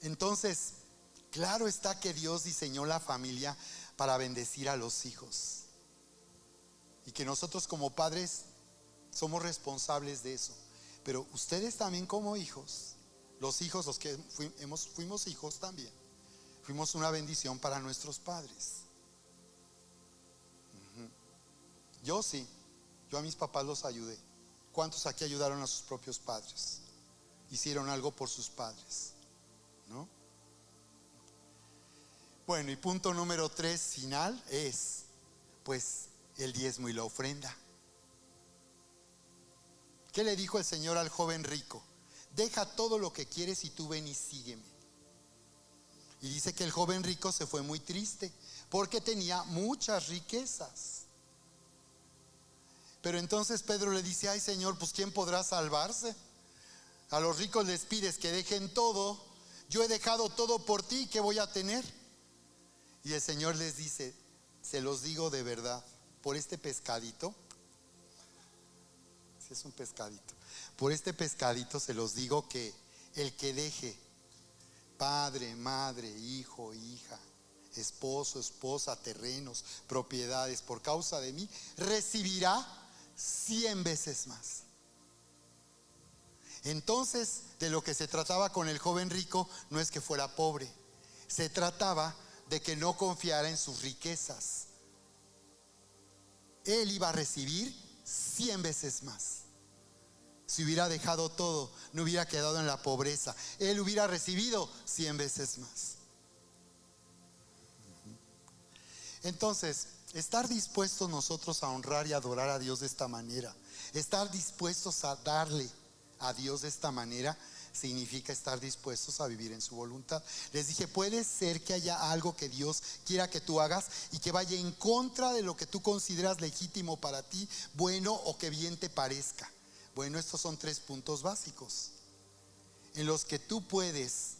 Entonces, claro está que Dios diseñó la familia para bendecir a los hijos, y que nosotros como padres somos responsables de eso. Pero ustedes también como hijos, los hijos, los que fuimos hijos también, fuimos una bendición para nuestros padres. Yo sí, yo a mis papás los ayudé. ¿Cuántos aquí ayudaron a sus propios padres? Hicieron algo por sus padres, ¿no? Bueno, y punto número 3 final es, pues, el diezmo y la ofrenda. ¿Qué le dijo el Señor al joven rico? Deja todo lo que quieres y tú ven y sígueme. Y dice que el joven rico se fue muy triste porque tenía muchas riquezas. Pero entonces Pedro le dice: ay, Señor, pues ¿quién podrá salvarse? A los ricos les pides que dejen todo. Yo he dejado todo por ti, ¿qué voy a tener? Y el Señor les dice: se los digo de verdad, por este pescadito, si es un pescadito, por este pescadito se los digo que el que deje padre, madre, hijo, hija, esposo, esposa, terrenos, propiedades por causa de mí, recibirá 100 veces más. Entonces, de lo que se trataba con el joven rico no es que fuera pobre, se trataba de que no confiara en sus riquezas. Él iba a recibir 100 veces más. Si hubiera dejado todo, no hubiera quedado en la pobreza. Él hubiera recibido 100 veces más. Entonces, estar dispuestos nosotros a honrar y adorar a Dios de esta manera, estar dispuestos a darle a Dios de esta manera, significa estar dispuestos a vivir en su voluntad. Les dije, puede ser que haya algo que Dios quiera que tú hagas y que vaya en contra de lo que tú consideras legítimo para ti, bueno o que bien te parezca. Bueno, estos son 3 puntos básicos en los que tú puedes,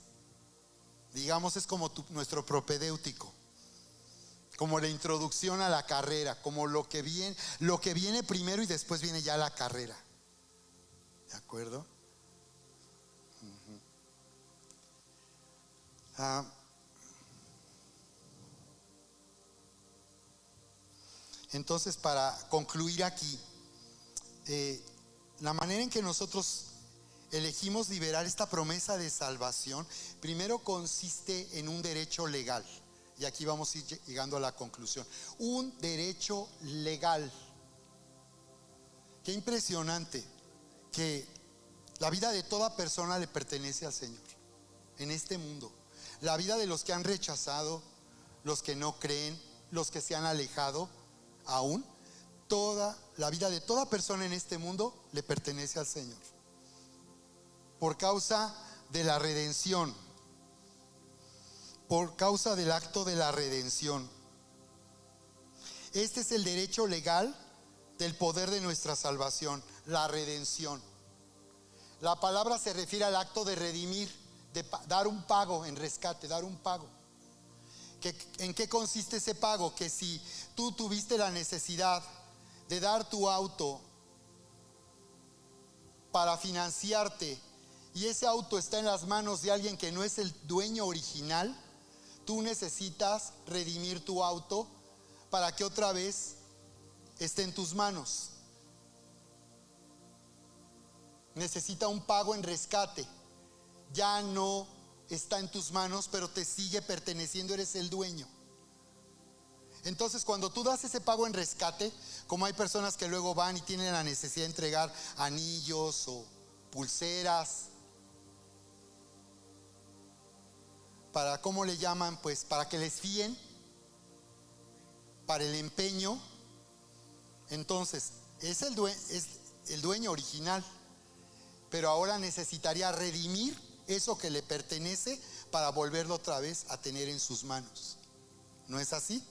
digamos, es como nuestro propedéutico, como la introducción a la carrera, como lo que viene primero y después viene ya la carrera. ¿De acuerdo? Entonces, para concluir aquí, la manera en que nosotros elegimos liberar esta promesa de salvación, primero consiste en un derecho legal. Y aquí vamos a ir llegando a la conclusión. Un derecho legal. Qué impresionante que la vida de toda persona le pertenece al Señor en este mundo. La vida de los que han rechazado, los que no creen, los que se han alejado, aún toda la vida de toda persona en este mundo le pertenece al Señor. Por causa de la redención por causa del acto de la redención. Este es el derecho legal del poder de nuestra salvación, la redención. La palabra se refiere al acto de redimir, de dar un pago en rescate, dar un pago. ¿En qué consiste ese pago? Que si tú tuviste la necesidad de dar tu auto para financiarte y ese auto está en las manos de alguien que no es el dueño original, tú necesitas redimir tu auto para que otra vez esté en tus manos. Necesita un pago en rescate. Ya no está en tus manos, pero te sigue perteneciendo, eres el dueño. Entonces, cuando tú das ese pago en rescate, como hay personas que luego van y tienen la necesidad de entregar anillos o pulseras, para, ¿cómo le llaman? Pues para que les fíen, para el empeño. Entonces, es el dueño original, pero ahora necesitaría redimir eso que le pertenece para volverlo otra vez a tener en sus manos. ¿No es así?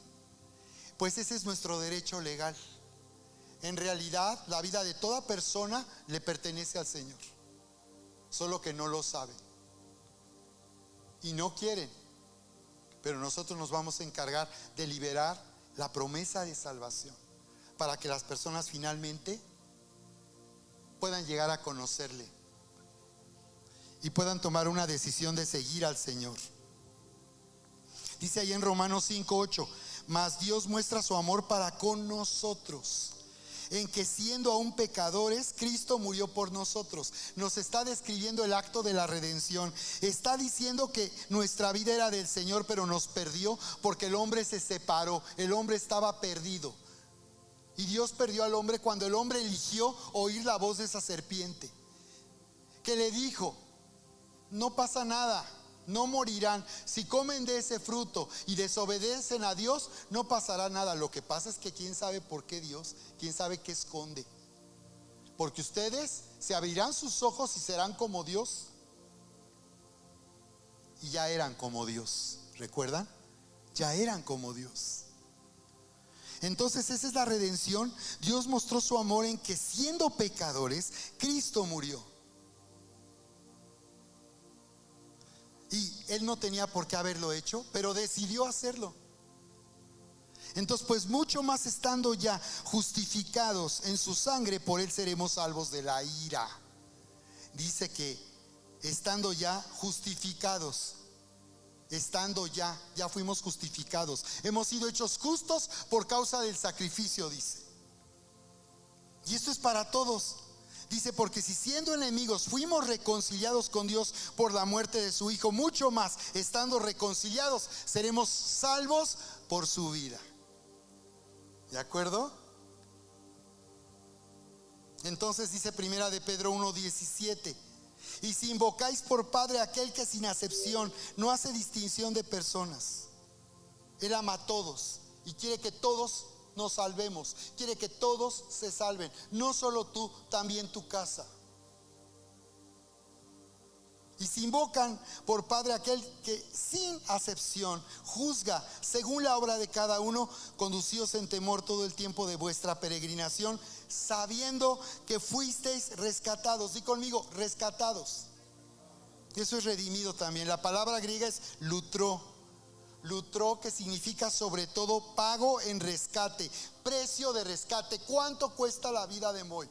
Pues ese es nuestro derecho legal. En realidad, la vida de toda persona le pertenece al Señor, solo que no lo saben y no quieren. Pero nosotros nos vamos a encargar de liberar la promesa de salvación para que las personas finalmente puedan llegar a conocerle y puedan tomar una decisión de seguir al Señor. Dice ahí en Romanos 5:8: mas Dios muestra su amor para con nosotros, en que siendo aún pecadores, Cristo murió por nosotros. Nos está describiendo el acto de la redención. Está diciendo que nuestra vida era del Señor, pero nos perdió porque el hombre se separó. El hombre estaba perdido. Y Dios perdió al hombre cuando el hombre eligió oír la voz de esa serpiente, que le dijo: no pasa nada, no morirán. Si comen de ese fruto y desobedecen a Dios, no pasará nada. Lo que pasa es que quién sabe por qué Dios, quién sabe qué esconde. Porque ustedes se abrirán sus ojos y serán como Dios. Y ya eran como Dios, ¿recuerdan? Ya eran como Dios. Entonces esa es la redención. Dios mostró su amor en que siendo pecadores, Cristo murió. Y Él no tenía por qué haberlo hecho, pero decidió hacerlo. Entonces, pues mucho más estando ya justificados en su sangre, por Él seremos salvos de la ira. Dice que estando ya justificados, ya fuimos justificados, hemos sido hechos justos por causa del sacrificio, dice. Y esto es para todos. Dice: porque si siendo enemigos fuimos reconciliados con Dios por la muerte de su Hijo, mucho más estando reconciliados seremos salvos por su vida. ¿De acuerdo? Entonces dice Primera de Pedro 1:17: y si invocáis por Padre a aquel que sin acepción no hace distinción de personas, Él ama a todos y quiere que todos nos salvemos, quiere que todos se salven, no solo tú, también tu casa. Y si invocan por Padre aquel que sin acepción juzga según la obra de cada uno, conducíos en temor todo el tiempo de vuestra peregrinación, sabiendo que fuisteis rescatados. Di conmigo: rescatados. Eso es redimido también. La palabra griega es lutró. Lutró, que significa sobre todo pago en rescate, precio de rescate. ¿Cuánto cuesta la vida de Moy?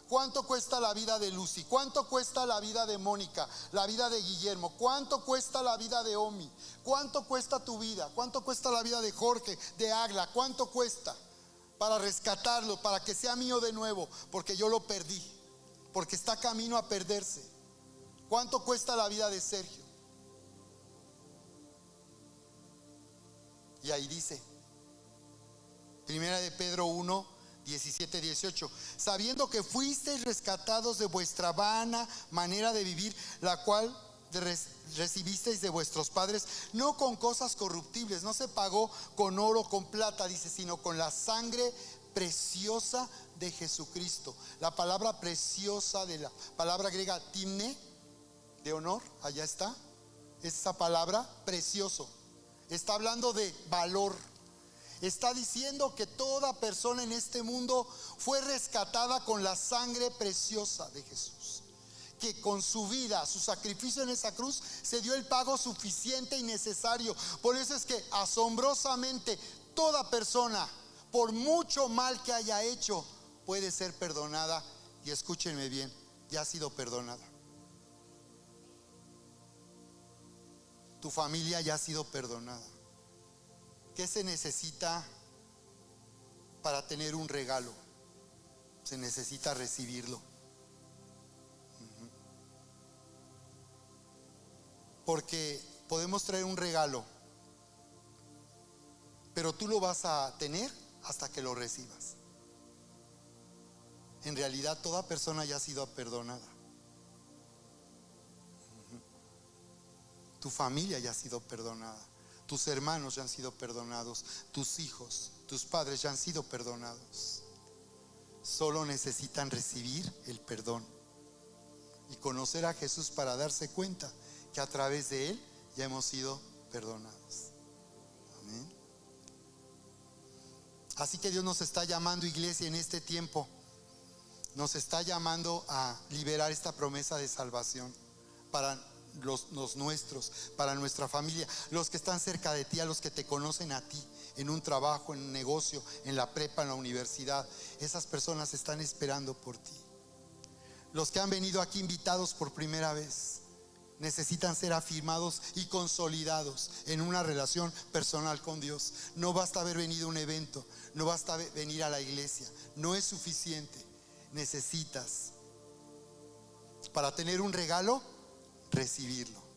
¿Cuánto cuesta la vida de Lucy? ¿Cuánto cuesta la vida de Mónica? La vida de Guillermo. ¿Cuánto cuesta la vida de Omi? ¿Cuánto cuesta tu vida? ¿Cuánto cuesta la vida de Jorge, de Agla? ¿Cuánto cuesta para rescatarlo, para que sea mío de nuevo? Porque yo lo perdí, porque está camino a perderse. ¿Cuánto cuesta la vida de Sergio? Y ahí dice, Primera de Pedro 1:17-18: sabiendo que fuisteis rescatados de vuestra vana manera de vivir, la cual recibisteis de vuestros padres, no con cosas corruptibles, no se pagó con oro, con plata, dice, sino con la sangre preciosa de Jesucristo. La palabra preciosa, de la palabra griega timne, de honor, allá está, esa palabra precioso. Está hablando de valor. Está diciendo que toda persona en este mundo fue rescatada con la sangre preciosa de Jesús, que con su vida, su sacrificio en esa cruz, se dio el pago suficiente y necesario. Por eso es que asombrosamente toda persona, por mucho mal que haya hecho, puede ser perdonada. Y escúchenme bien, ya ha sido perdonada. Tu familia ya ha sido perdonada. ¿Qué se necesita para tener un regalo? Se necesita recibirlo. Porque podemos traer un regalo, pero tú lo vas a tener hasta que lo recibas. En realidad toda persona ya ha sido perdonada. Tu familia ya ha sido perdonada. Tus hermanos ya han sido perdonados. Tus hijos, tus padres ya han sido perdonados. Solo necesitan recibir el perdón y conocer a Jesús para darse cuenta que a través de Él ya hemos sido perdonados. Amén. Así que Dios nos está llamando, iglesia, en este tiempo. Nos está llamando a liberar esta promesa de salvación para los nuestros, para nuestra familia, los que están cerca de ti, a los que te conocen a ti, en un trabajo, en un negocio, en la prepa, en la universidad. Esas personas están esperando por ti. Los que han venido aquí invitados por primera vez necesitan ser afirmados y consolidados en una relación personal con Dios. No basta haber venido a un evento, no basta venir a la iglesia, no es suficiente. Necesitas, para tener un regalo, recibirlo.